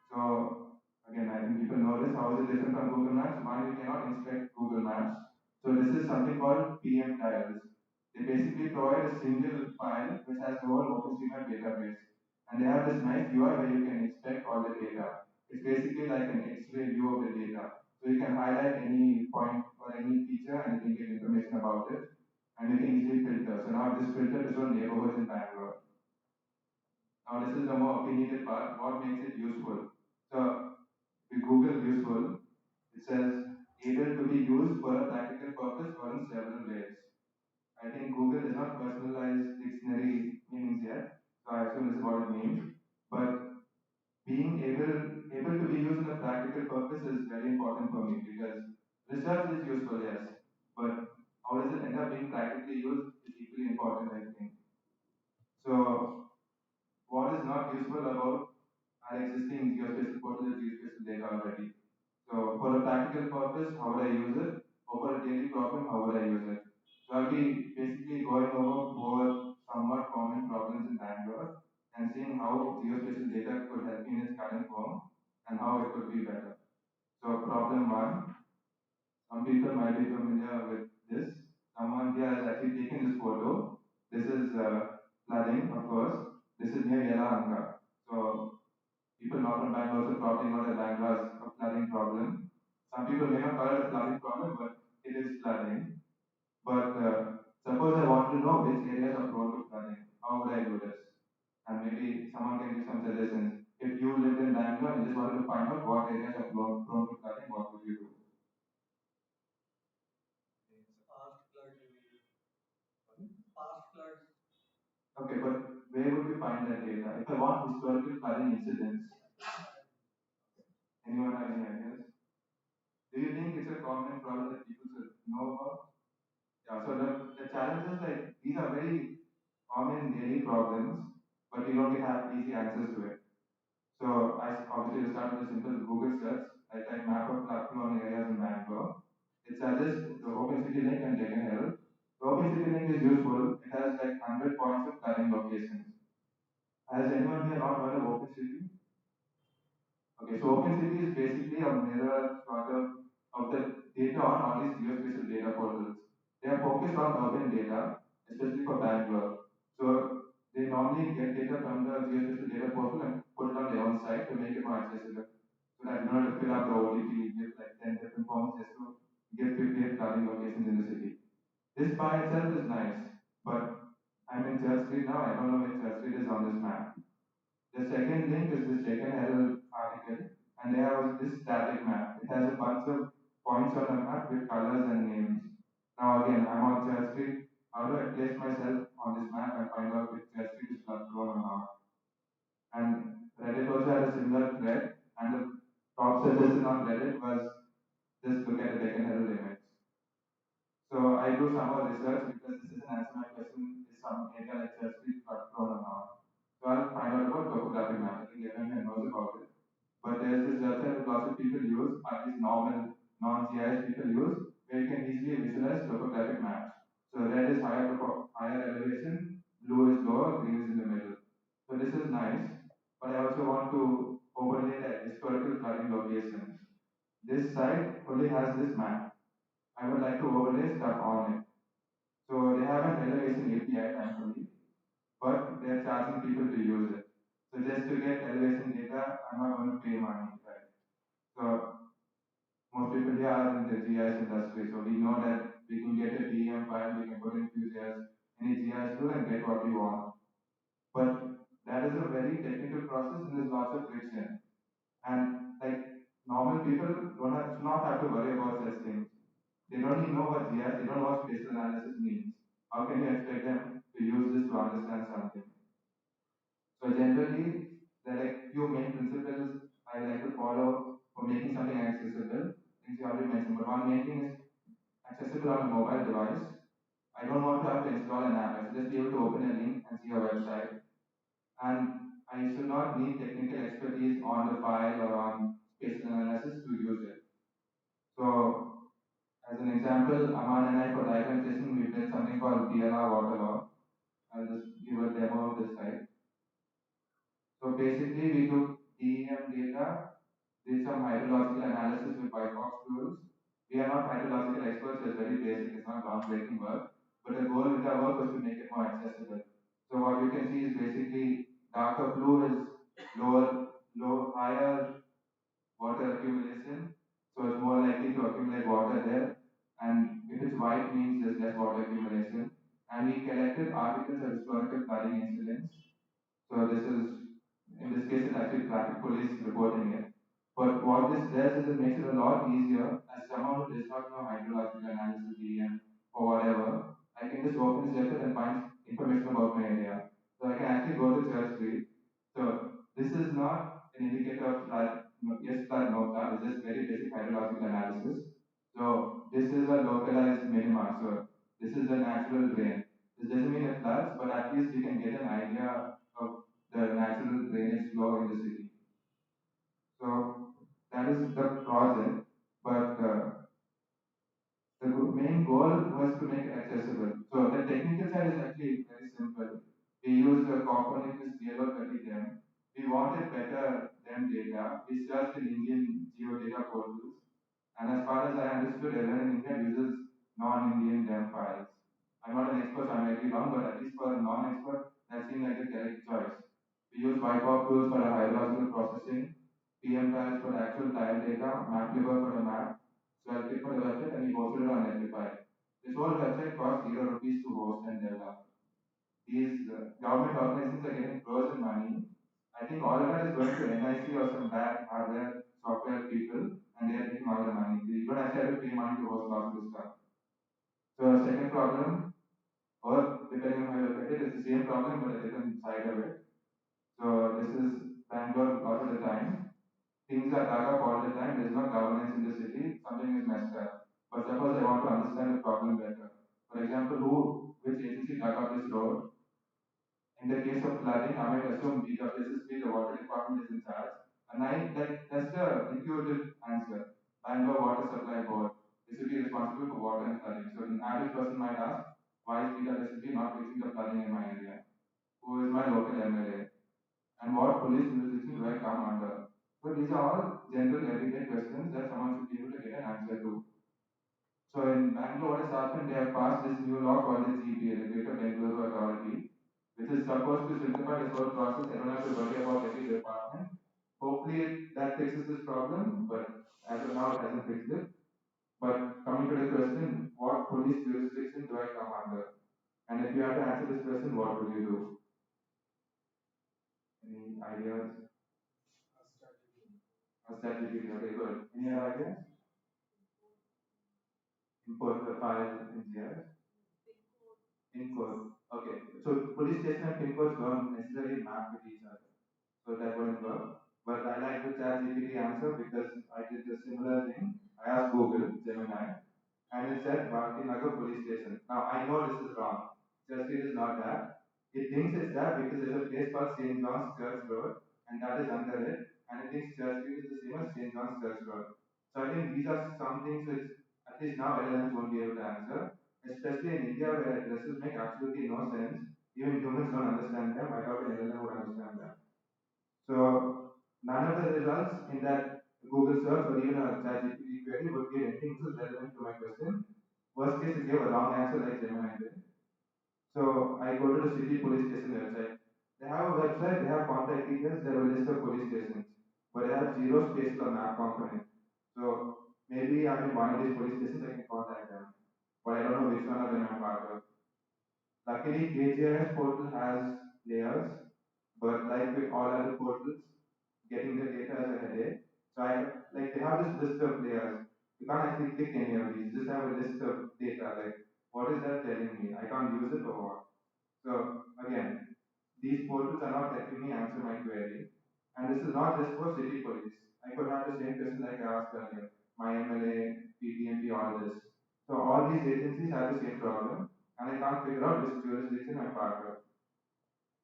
Speaker 9: So again, I think people know this. How is it different from Google Maps? One, you cannot inspect Google Maps. So this is something called PM tiles. They basically provide a single file which has the whole OpenStreetMap database. And they have this nice UI where you can inspect all the data. It's basically like an X-ray view of the data. So you can highlight any point or any feature and you can get information about it. And you can easily filter. So now this filter is on neighborhoods in Bangalore. Now this is the more opinionated part. What makes it useful? So we Google useful. It says able to be used for a practical purpose or in several ways. I think Google does not personalize dictionary meanings yet, so I assume this is what it means. But being able to be used in a practical purpose is very important for me because research is useful, yes, but how does it end up being practically used is equally important, I think. So what is not useful about our existing geospatial portal is geospatial data already. So for a practical purpose, how would I use it? Or for a daily problem, how would I use it? So I'll be basically going over 4 somewhat common problems in Bangalore and seeing how geospatial data could help me in its current form and how it could be better. So problem 1, some people might be familiar with this. Someone here has actually taken this photo. This is flooding, of course. This is near Yelahanka. So people not from Bangalore also probably know that Bangalore has a flooding problem. Some people may not call it a flooding problem, but it is flooding. But suppose I want to know which areas are prone to flooding. How would I do this? And maybe someone can give some suggestions. If you lived in Bangalore and just wanted to find out what areas are prone to flooding, what would you do?
Speaker 10: Past floods.
Speaker 9: Okay, but where would you find that data? If I want historical flooding incidents, anyone have any ideas? Do you think it's a common problem that people should know about? Yeah, so the challenge is like these are very common daily problems, but we don't have easy answers to it. So I obviously will start with a simple Google search. I type map of flood-prone areas in Bangalore. It suggests the Open City link and Deccan Herald. The Open City link is useful. It has like 100 points of flooding locations. Has anyone here not heard of Open City? Okay, so OpenCity is basically a mirror sort of the data on all these geospatial data portals. They are focused on urban data, especially for Bangalore. So they normally get data from the geospatial data portal and put it on their own site to make it more accessible. So that you don't have to fill out the ODT, give like 10 different forms just to get 58 flooding locations in the city. This by itself is nice, but I'm in Church Street now. I don't know where Church Street is on this map. The second link is this Deccan Herald article, and they have this static map. It has a bunch of points on the map with colors and names. Now again, I'm on Church Street. How do I place myself on this map and find out if Church Street is flood prone or not? And Reddit also had a similar thread, and the top suggestion on Reddit was just look at the Deccan Herald image. So I do some more research because this doesn't answer my question, is some area like Church Street flood prone or not? So I'll find out about topographic map. I think everyone knows about it. But there's this website that lots of people use, at least normal non-GIS people use, where you can easily visualize topographic maps. So red is higher elevation, blue is lower, green is in the middle. So this is nice, but I also want to overlay the historical flooding locations. This site only has this map. I would like to overlay stuff on it. So they have an elevation API, thankfully, but they're charging people to use it. So just to get elevation data, I'm not going to pay money, right? So most people here are in the GIS industry, so we know that we can get a DEM file, we can put in QGIS, any GIS tool and get what we want. But that is a very technical process and there's lots of friction. And like normal people should not have to worry about such things. They don't even know what GIS, they don't know what spatial analysis means. How can you expect them to use this to understand something? So generally, there are like few main principles I like to follow for making something accessible. Things you already mentioned, but one main thing is accessible on a mobile device. I don't want to have to install an app. I should just be able to open a link and see a website. And I should not need technical expertise on the file or on spatial analysis to use it. So, as an example, Aman and I for diagram testing, we built something called PLR water law. I'll just give a demo of this site. So basically, we took DEM data, did some hydrological analysis with white box tools. We are not hydrological experts, so it's very basic, it's not groundbreaking work. But the goal with our work was to make it more accessible. So what you can see is basically darker blue is higher water accumulation. So it's more likely to accumulate water there. And if it's white means there's less water accumulation. And we collected articles of historical flooding incidents. So this is, in this case, it's actually traffic police reporting it. But what this does is it makes it a lot easier as someone who does not know hydrological analysis, DM, or whatever. I can just open this website and find information about my area. So I can actually go to Church Street. So this is not an indicator of flood, yes flood, no flood. It's just very basic hydrological analysis. So this is a localized minima. So this is a natural drain. This doesn't mean it floods, but at least you can get an idea of the natural drainage flow in the city. So that is the project, but the main goal was to make it accessible. So the technical side is actually very simple. We used a Copernicus DLO30 DEM. We wanted better DEM data. We searched in Indian geodata portals. And as far as I understood, everyone in India uses non-Indian DEM files. I'm not an expert, so I might be wrong, but at least for a non-expert, that seemed like the correct choice. We use whiteboard tools for the hierarchical processing, PM tiles for the actual tile data, MapLiver for the map, Swathi for the website, and we hosted it on Netlify. This whole website cost ₹0 to host and develop. These government organizations are getting crores in money. I think all of that is going to NIC or some bad hardware, software people, and they are taking all the money. You don't actually have to pay money to host lots of stuff. So, second problem, or depending on how you look at it, it's the same problem but a different side of it. So, this is Bangalore a lot of the time. Things are dug up all the time. There is no governance in the city. Something is messed up. But suppose I want to understand the problem better. For example, which agency dug up this road? In the case of flooding, I might assume BWSSB, the water department, is in charge. And that's the intuitive answer. Bangalore Water Supply Board. They should be responsible for water and flooding. So an average person might ask, why is BWSSB not fixing the flooding in my area? Who is my local MLA? And what police jurisdiction do I come under? So these are all general everyday questions that someone should be able to get an answer to. So in Bangalore, what has happened, they have passed this new law called the GBA, the Greater Bengaluru Authority, which is supposed to simplify this whole process. I don't have to worry about every department. Hopefully that fixes this problem, but as of now it hasn't fixed it. But coming to the question, what police jurisdiction do I come under? And if you have to answer this question, what would you do? Any ideas? ChatGPT, okay, good. Any other ideas? Import the file in GIS? PIN code. Okay, so police station and PIN codes don't necessarily map with each other. So that wouldn't work. But I like the ChatGPT answer because I did a similar thing. I asked Google, Gemini, and it said Bhartinagar police station. Now I know this is wrong. Just it is not that. It thinks it's that because there's a place called St. John's Church Road, and that is under it, and it thinks Church Street is the same as St. John's Church Road. So I think these are some things which at least now LLMs won't be able to answer, especially in India where addresses make absolutely no sense. Even humans don't understand them. I doubt an LLM would understand them. So none of the results in that Google search or even a ChatGPT query would give anything which is relevant to my question. Worst case, it gave a wrong answer like Gemini did. So I go to the city police station website. They have a website, they have contact details, they have a list of police stations, but they have zero spatial or map component. So maybe I'm in one of these police stations, I can contact them, but I don't know which one of them I'm part of. Luckily, KGIS portal has layers, but like with all other portals, getting the data is a headache. So they have this list of layers. You can't actually click any of these. You just have a list of data. Like, what is that telling me? I can't use it or what? So again, these portals are not helping me answer my query. And this is not just for city police. I could have the same question like I asked earlier. My MLA, PTMP, all this. So all these agencies have the same problem, and I can't figure out which jurisdiction I'm part of.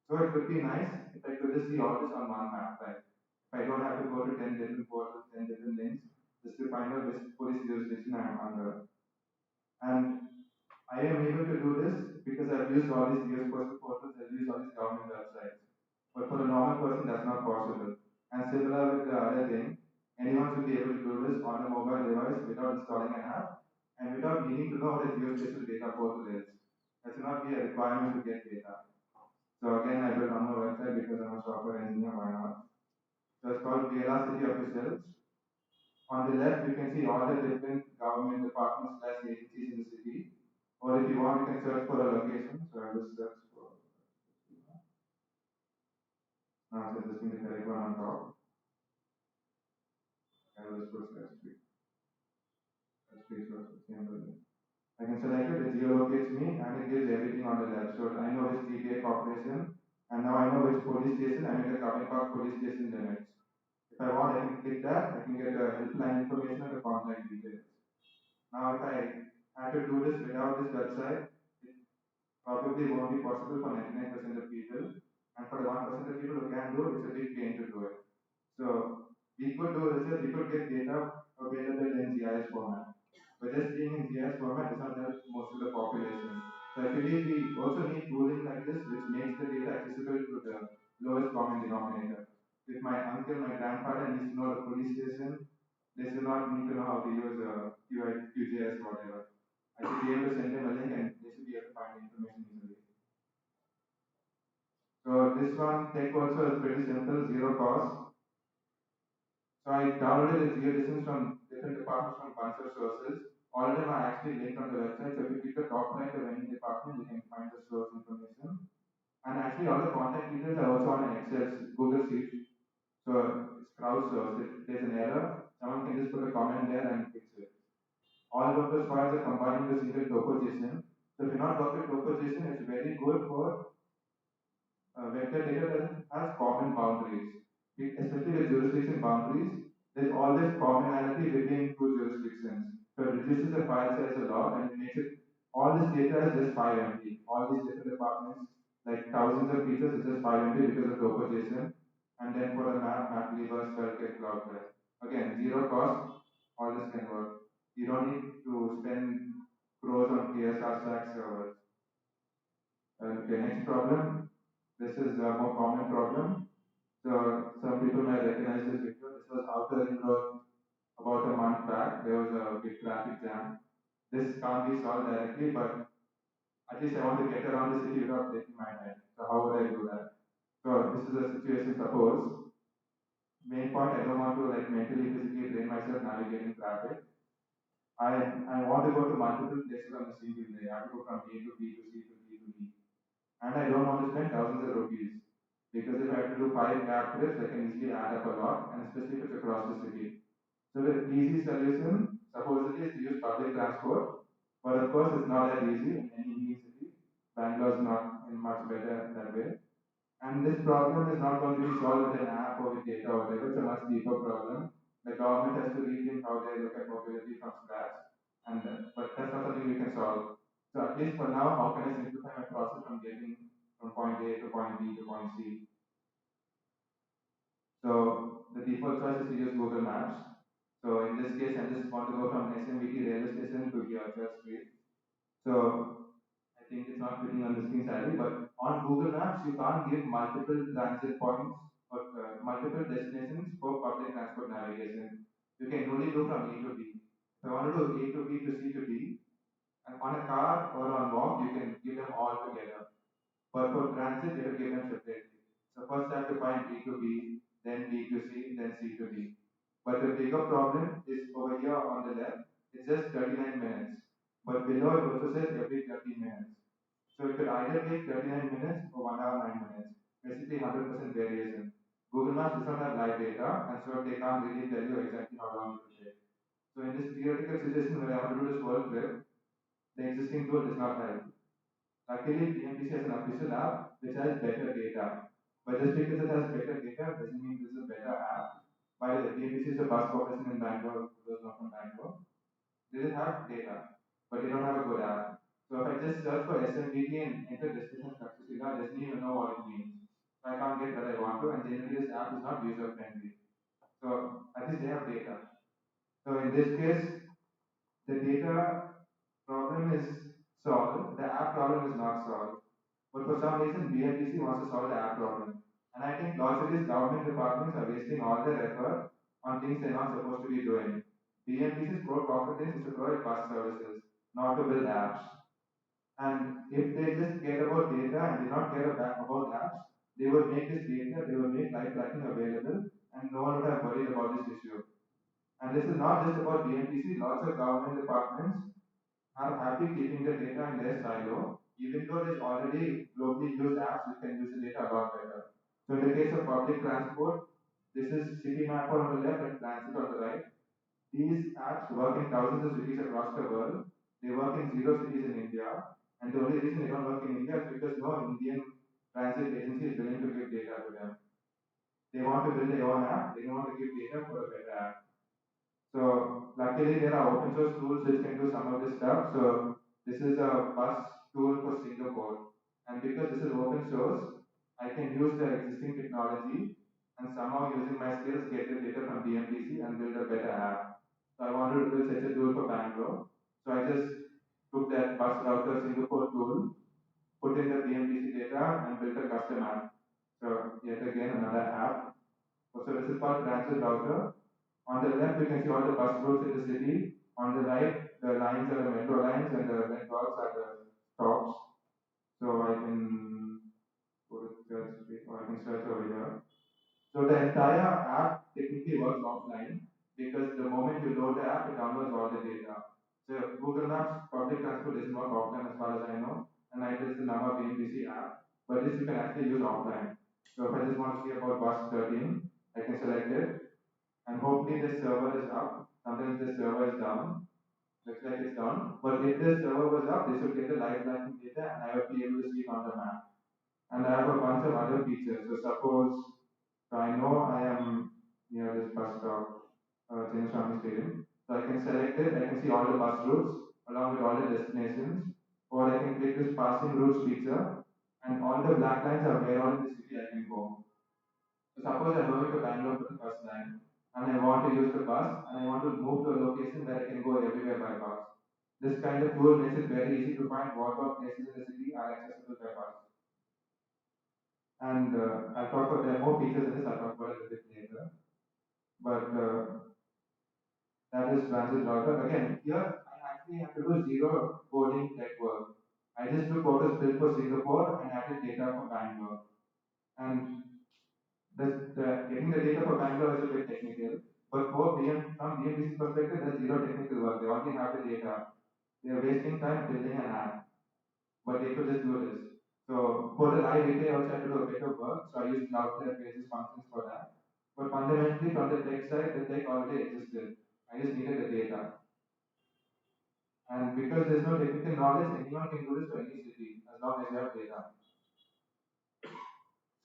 Speaker 9: So it would be nice if I could just see all this on one map, right? If I don't have to go to 10 different portals, 10 different links, just to find out which police jurisdiction I'm under. And I am able to do this because I've used all these geospatial portals, I've used all these government websites. But for a normal person, that's not possible. And similar with the other thing, anyone should be able to do this on a mobile device without installing an app and without needing to know what a geospatial data portal is. That should not be a requirement to get data. So again, I built on my website because I'm a software engineer, why not? So it's called VLR City Officials. On the left, you can see all the different government departments / agencies in the city. Or if you want, you can search for a location. So I will search for. Now it's just the correct one on top. I will just put search tree. Search tree, so it's the same building. I can select it, it geolocates me, and it gives everything on the left. So I know which TPA corporation, and now I know which police station I'm in the Coming Park police station limits. If I want, I can click that, I can get the helpline information and the contact details. Now, if I had to do this without this website, it probably won't be possible for 99% of people. And for the 1% of people who can do it, it's a big pain to do it. So, we could do research, we could get data available in GIS format. But just being in GIS format does not help most of the population. So, I believe we also need tooling like this, which makes the data accessible to the lowest common denominator. If my uncle, my grandfather needs to know the police station, they should not need to know how to use QGIS, whatever. I should be able to send them a link and they should be able to find the information easily. So this one, tech also is pretty simple, zero cost. So I downloaded the geodistance from different departments from bunch of sources. All of them are actually linked on the website. So if you click the top right of any department, you can find the source information. And actually all the contact details are also on an Excel, Google Sheet. So it's crowdsourced. If there's an error, someone can just put a comment there and fix it. All of those files are combined into a single topo.json. So if you not work with topo.json, it's very good for vector data that has common boundaries. Especially with jurisdiction boundaries, there's always commonality between two jurisdictions. So it reduces the file size a lot and it makes it, all this data is just 5 MB. All these different departments, like thousands of features, is just 5 MB because of topo.json. And then for the Mapreverse, Circuit, Cloudflare. Again, zero cost, all this can work. You don't need to spend crores on PSR stack servers. Okay, next problem. This is a more common problem. So some people may recognize this video. This was outer ring road about a month back. There was a big traffic jam. This can't be solved directly, but at least I want to get around the city without taking my time. So how would I do that? So this is a situation. Suppose main point, I don't want to like mentally, physically drain myself navigating traffic. I want to go to multiple places on a single day. I have to go from A to B to C to D to E. And I don't want to spend thousands of rupees. Because if I have to do 5 cab trips, I can easily add up a lot, and especially if it's across the city. So the easy solution supposedly is to use public transport, but of course it's not that easy in any new city. Bangalore is not in much better that way. And this problem is not going to be solved with an app or with data or whatever. It's a much deeper problem. The government has to rethink how they look at mobility from scratch, and but that's not something we can solve. So at least for now, how can I simplify my process from getting from point A to point B to point C? So the default choice is to use Google Maps. So in this case, I just want to go from SMVT railway station to here, Church Street. So I think it's not fitting on the screen sadly, but on Google Maps, you can't give multiple transit points or multiple destinations for public transport navigation. You can only do from A to B. If I want to do A to B to C to D, and on a car or on walk, you can give them all together. But for transit, you have to give them separately. So first I have to find A to B, then B to C, then C to D. But the bigger problem is over here on the left, it's just 39 minutes. But below it also says every 30 minutes. So it could either take 39 minutes or 1 hour 9 minutes. Basically 100% variation. Google Maps does not have live data, and so they can't really tell you exactly how long it will take. So in this theoretical situation where I want to do this world trip, the existing tool does not help. Luckily, BMPC has an official app which has better data. But just because it has better data doesn't mean this is a better app. By the way, BMPC is a bus corporation in Bangalore, for those not from Bangalore. They just have data, but they don't have a good app. So if I just search for SMBT and enter destination Takshashila, it doesn't even know what it means. So I can't get what I want to, and generally this app is not user friendly. So at least they have data. So in this case, the data problem is solved, the app problem is not solved. But for some reason, BMPC wants to solve the app problem. And I think lots of these government departments are wasting all their effort on things they're not supposed to be doing. BMPC's core competence is to provide bus services, not to build apps. And if they just care about data and did not care about apps, they would make this data, they would make live tracking available, and no one would have worried about this issue. And this is not just about BMPC, lots of government departments are happy keeping the data in their silo, even though there's already globally used apps which can use the data a lot better. So in the case of public transport, this is city map on the left and transit on the right. These apps work in thousands of cities across the world. They work in 0 cities in India. And the only reason they don't work in India is because no Indian transit agency is willing to give data to them. They want to build their own app, they don't want to give data for a better app. So luckily there are open source tools which can do some of this stuff. So this is a bus tool for Singapore. And because this is open source, I can use the existing technology and somehow using my skills get the data from BMPC and build a better app. So I wanted to build such a tool for Bangalore. So I just took that bus router Singapore tool, put in the BMPC data and built a custom app. So yet again another app. So this is called transit router. On the left, you can see all the bus routes in the city. On the right, the lines are the metro lines and the red dots are the stops. So I can go to search or I can search over here. So the entire app technically works offline because the moment you load the app, it downloads all the data. So Google Maps public transport doesn't work offline as far as I know, and neither is the Nama BMPC app. But this you can actually use offline. So if I just want to see about bus 13, I can select it and hopefully the server is up. Sometimes the server is down. Looks like it's down. But if the server was up, this would get the live tracking data and I would be able to see it on the map. And I have a bunch of other features. So suppose, so I know I am near this bus stop, Chinnaswamy Stadium. So I can select it, I can see all the bus routes along with all the destinations. Or I can click this passing routes feature and all the black lines are where all in the city I can go. So suppose I'm going to Bangalore for the first time and I want to use the bus and I want to move to a location where I can go everywhere by bus. This kind of tool makes it very easy to find what all places in the city are accessible by bus. And I'll talk about, there are more features in this, I'll talk about it a bit later. But that is transit router. Again, here I actually have to do zero coding network. I just do photos built for Singapore and added data for Bangalore. And getting the data for Bangalore is a bit technical, but from BMPC's perspective, there's zero technical work. They already have the data. They're wasting time building an app, but they could just do this. So for the live API, I also had to do a bit of work. So I used Cloudflare Basis functions for that. But fundamentally, from the tech side, the tech already existed. I just needed the data. And because there's no technical knowledge, anyone can do this for any city as long as you have data.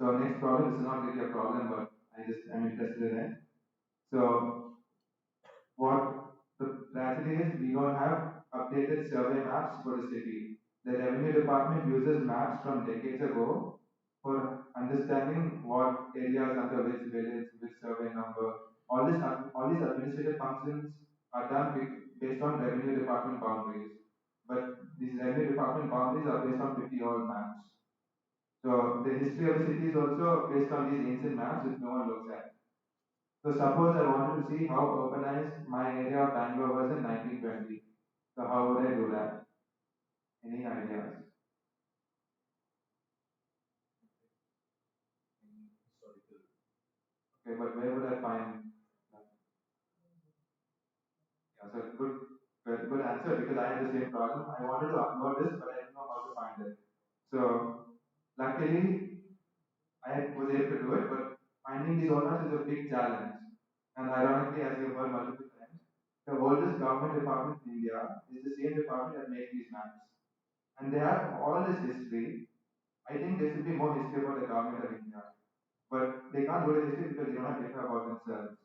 Speaker 9: So next problem, this is not really a problem, but I'm interested in it. So what the tragedy is, we don't have updated survey maps for the city. The revenue department uses maps from decades ago for understanding what areas under which village, which survey number. All these administrative functions are done based on revenue department boundaries. But these revenue department boundaries are based on 50-old maps. So the history of the city is also based on these ancient maps which no one looks at. So suppose I wanted to see how urbanized my area of Bangalore was in 1920. So how would I do that? Any ideas? Okay, but where would I find? Yeah, so very good answer because I had the same problem. I wanted to upload this, but I didn't know how to find it. So luckily, I was able to do it, but finding these old maps is a big challenge. And ironically, as you've heard multiple times, The oldest government department in India is the same department that makes these maps. And they have all this history. I think there should be more history about the government of India. But they can't do the history because they don't have data about themselves.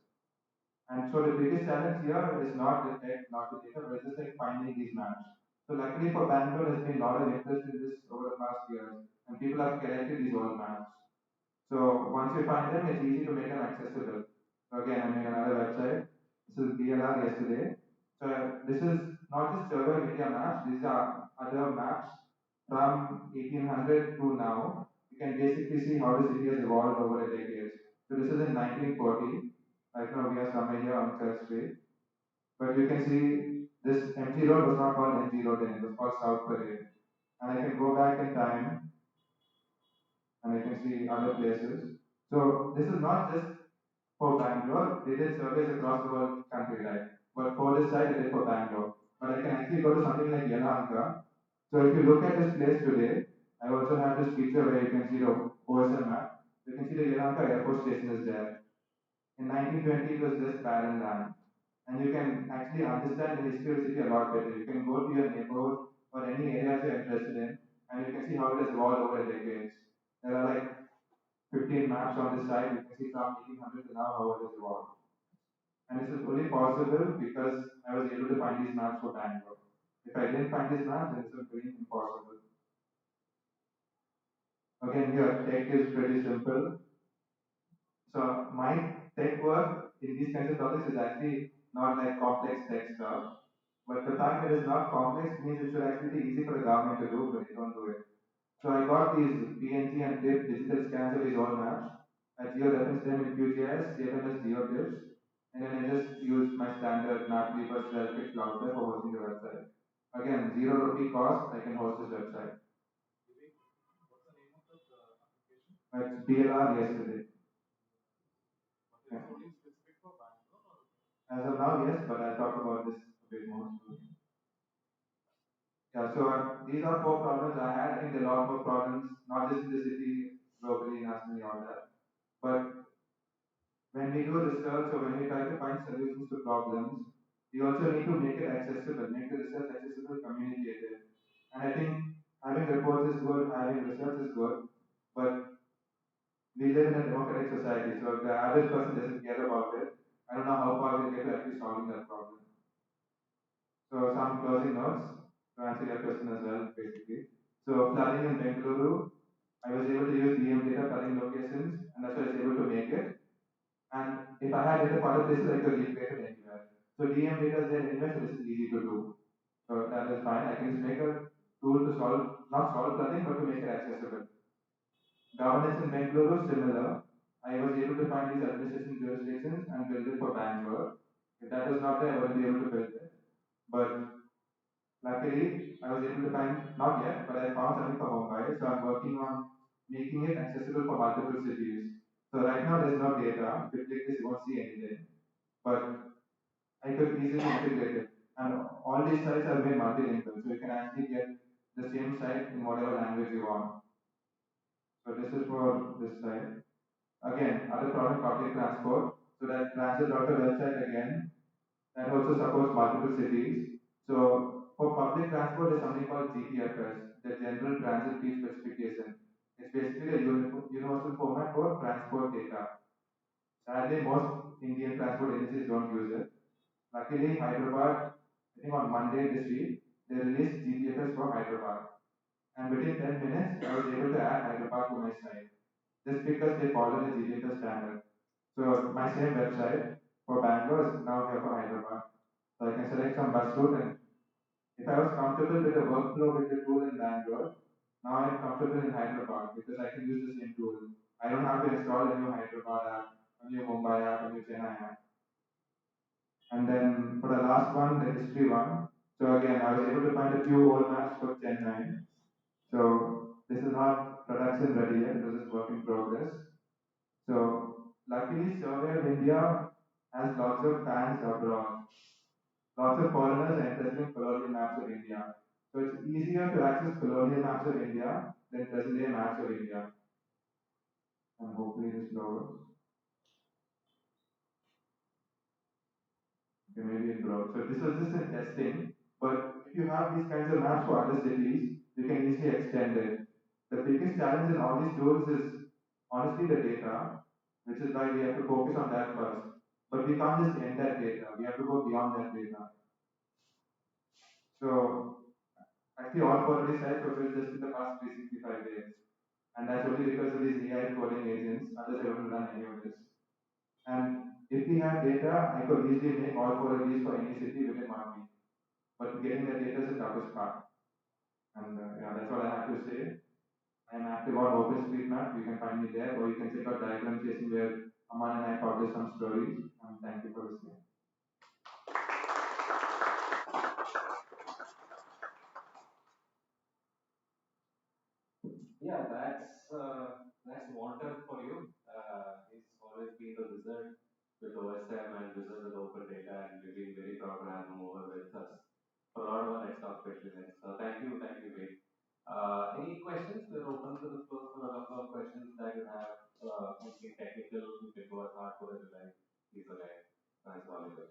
Speaker 9: And so the biggest challenge here is not the tech, not the data, but just like finding these maps. So luckily for Bangalore, there's been a lot of interest in this over the past years, and people have collected these old maps. So once you find them, it's easy to make them accessible. So again, I made another website. This is DLR yesterday. So this is not just survey of India maps, these are other maps from 1800 to now. You can basically see how the city has evolved over the decades. So this is in 1940. Right now we are somewhere here on Church Street. But you can see this MG Road was not called MG Road then, it was called South Parade. And I can go back in time and I can see other places. So this is not just for Bangalore, they did surveys across the whole country, right? But for this side, they did for Bangalore. But I can actually go to something like Yelahanka. So if you look at this place today, I also have this picture where you can see the OSM map. You can see the Yelahanka Airport Station is there. In 1920, it was just barren land. And you can actually understand the history of the city a lot better. You can go to your neighborhood or any areas you're interested in, and you can see how it has evolved over the decades. There are like 15 maps on this side. You can see from 1800 to now how it has evolved. And this is only possible because I was able to find these maps for Bangalore. If I didn't find these maps, then this would be impossible. Again, here, tech is pretty simple. So my tech work in these kinds of projects is actually not like complex tech stuff. But the fact that it's not complex means it should actually be easy for the government to do, but they don't do it. So I got these PNG and TIFF digital scans of these old maps. I georeferenced them in QGIS, saved them as GeoTIFFs, and then I just used my standard MapReaper self-fixed cloudflare for hosting the website. Again, ₹0 cost, I can host this website.
Speaker 1: What's the name of the application?
Speaker 9: It's DLR yesterday.
Speaker 1: Is it only specific for Bangalore?
Speaker 9: As of now, yes, but I'll talk about this a bit more soon. Yeah, so these are 4 problems I had. I think there are a lot more problems, not just in the city, globally, nationally, all that. But when we do research or when we try to find solutions to problems, we also need to make it accessible, make the research accessible, communicated. And I think having reports is good, having research is good, but we live in a democratic society, so if the average person doesn't care about it, I don't know how far we'll get to actually solving that problem. So some closing notes to answer your question as well, basically. So flooding in Bengaluru, I was able to use DM data flooding locations, and that's why I was able to make it. And if I had data for other places, I could recreate it anywhere. So DM data is there anywhere, so this is easy to do. So that is fine. I can just make a tool to solve, not solve flooding, but to make it accessible. Governance in Bengaluru, similar. I was able to find these administration jurisdictions and build it for Bangalore. If that was not there, I wouldn't be able to build it. But luckily, I was able to find, not yet, but I found something for Mumbai. So I'm working on making it accessible for multiple cities. So right now there's no data. If you click this, you won't see anything. But I could easily integrate it. And all these sites are made multilingual. So you can actually get the same site in whatever language you want. So this is for this site. Again, other problem, public transport. So that transit router website again, that also supports multiple cities. So for public transport, there's something called GTFS, the General Transit Fee Specification. It's basically a universal format for transport data. Sadly, most Indian transport agencies don't use it. Luckily, Hyderabad, I think on Monday this week, they released GTFS for Hyderabad. And within 10 minutes, I was able to add Hyderabad to my site. Just because they follow the GTFS standard. So my same website for Bangalore is now here for Hyderabad. So I can select some bus route, and if I was comfortable with the workflow with the tool in Bangalore, now I'm comfortable in Hyderabad because I can use the same tool. I don't have to install a new Hyderabad app, a new Mumbai app, a new Chennai app. And then for the last one, the history one. So again, I was able to find a few old maps for Chennai. So this is not production ready yet, this is work in progress. So luckily, Survey of India has lots of fans abroad. Lots of foreigners are interested in colonial maps of India. So it's easier to access colonial maps of India than present day maps of India. And hopefully this lowers. maybe in Bro. So this was just in testing. But if you have these kinds of maps for other cities, you can easily extend it. The biggest challenge in all these tools is honestly the data, which is why we have to focus on that first. But we can't just end that data. We have to go beyond that data. So actually all 4 of these sites were built just in the past 365 days. And that's only because of these AI coding agents. Others haven't done any of this. And if we had data, I could easily make all 4 of these for any city within 1 week. But getting that data is the toughest part. And yeah, that's all I have to say. I'm active on OpenStreetMap. You can find me there, or you can check out Diagram Chasing, where Aman and I publish some stories. And thank you for listening.
Speaker 2: Yeah, that's Walter for you. He's always been the wizard with OSM and wizard with open data, and we've been very proud to have him over with us for a lot of our Let's Talk specialists. So thank you, Vivek. Any questions? We're open to the floor for a couple of questions that you have. Anything technical, you can go as hardcore as you like. Please go ahead. Thanks, Oliver.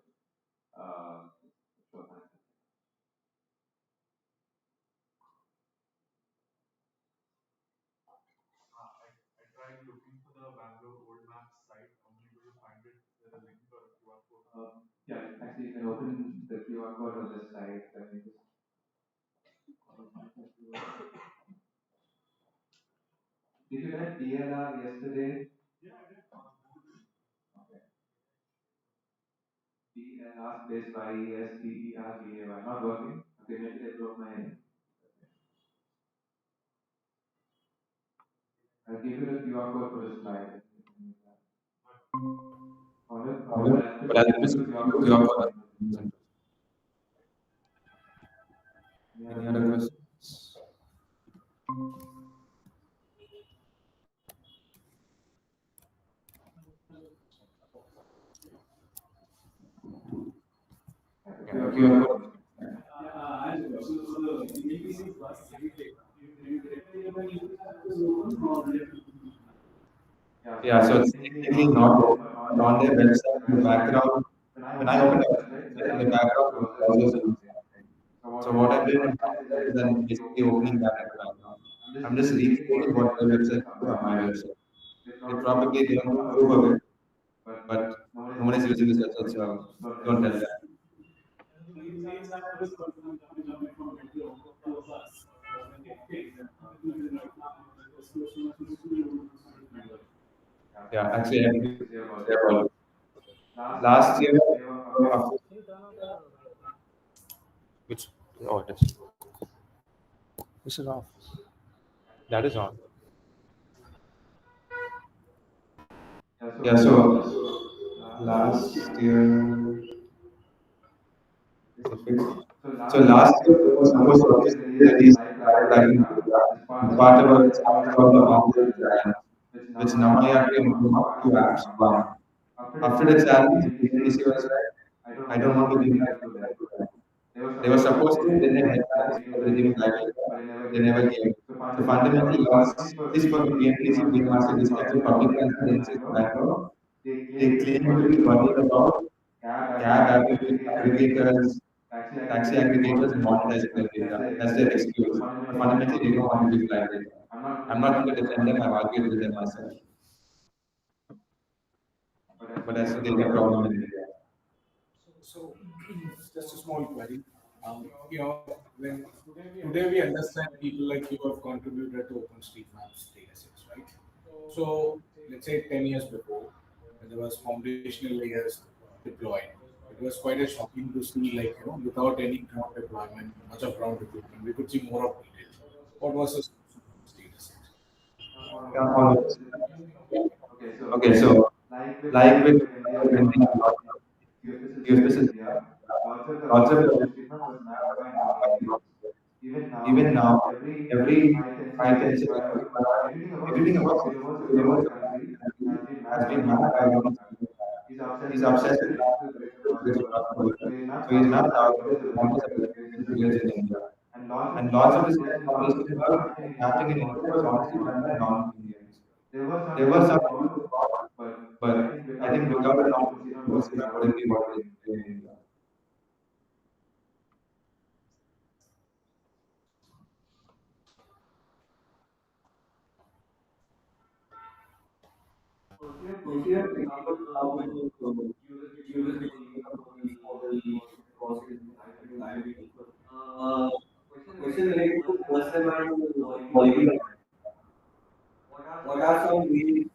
Speaker 2: Sure, thanks.
Speaker 15: I tried looking for the Bangalore old maps site, only able to find it with a link or a QR code.
Speaker 9: Yeah, actually, you can open the QR code on this site. Let me just. Did you get DLR yesterday?
Speaker 15: Yeah, I did.
Speaker 9: Okay. DLR space YESTERDAY. Not working. Okay, maybe I broke my. I'll give you the QR code for the slide. But I'll just give you QR code. Any other questions? QR code. Yeah, so it's technically not open, but on their website, in the background, when I open the website, in the background, the browser is on. So what I did in my website is I'm basically opening that in the background. I'm just recreating what their website is on my website. They probably don't approve of it, but no one is using this website, so don't tell them. Yeah, actually, I have to say about it. Last year, after which oh it is. This is off. That is on. Yeah, so last year, so last year there was supposed to officially release live lighting data as part of a challenge called the Mountain Giant, which now I have to improve on two apps. One, after the challenge, BNDC was like, I don't want to give live data. They were supposed to, then they had plans for releasing live data. They never gave. So fundamentally, laws, at least for the BNDC, Green Master, these kinds of public transit agencies in Bangalore, they claim to be worried about aggregators, taxi aggregators, and monetizing their data. That's their excuse. But fundamentally, they don't want to give live data. I'm not going to defend them. I've argued with them myself. But that's the data problem in India.
Speaker 1: So, just a small query. When today we understand people like you have contributed to OpenStreetMap's datasets, right? So, let's say 10 years before, when there was foundational layers deployed, it was quite a shocking to see, like, without any ground deployment, much of ground deployment, we could see more of details. What was the solution to this dataset?
Speaker 9: Okay, so like with printing a lot of geospatial data, lots of the OpenStreetMap was mapped by known regions. Even now, every 5-10 kilometers, everything about 60 kilometers of country has been mapped by one. He's obsessed with this possibility. So he's mapped thousands of kilometers of residential village in India. And lots of this information about mapping in India was honestly done by non-Indians. There were some involved, but I think without a non-Indian, OpenStreetMap wouldn't be what it is in India.
Speaker 10: So if you have questions about users getting used to the model or process liability, a question related to OSM and quality. What are some ways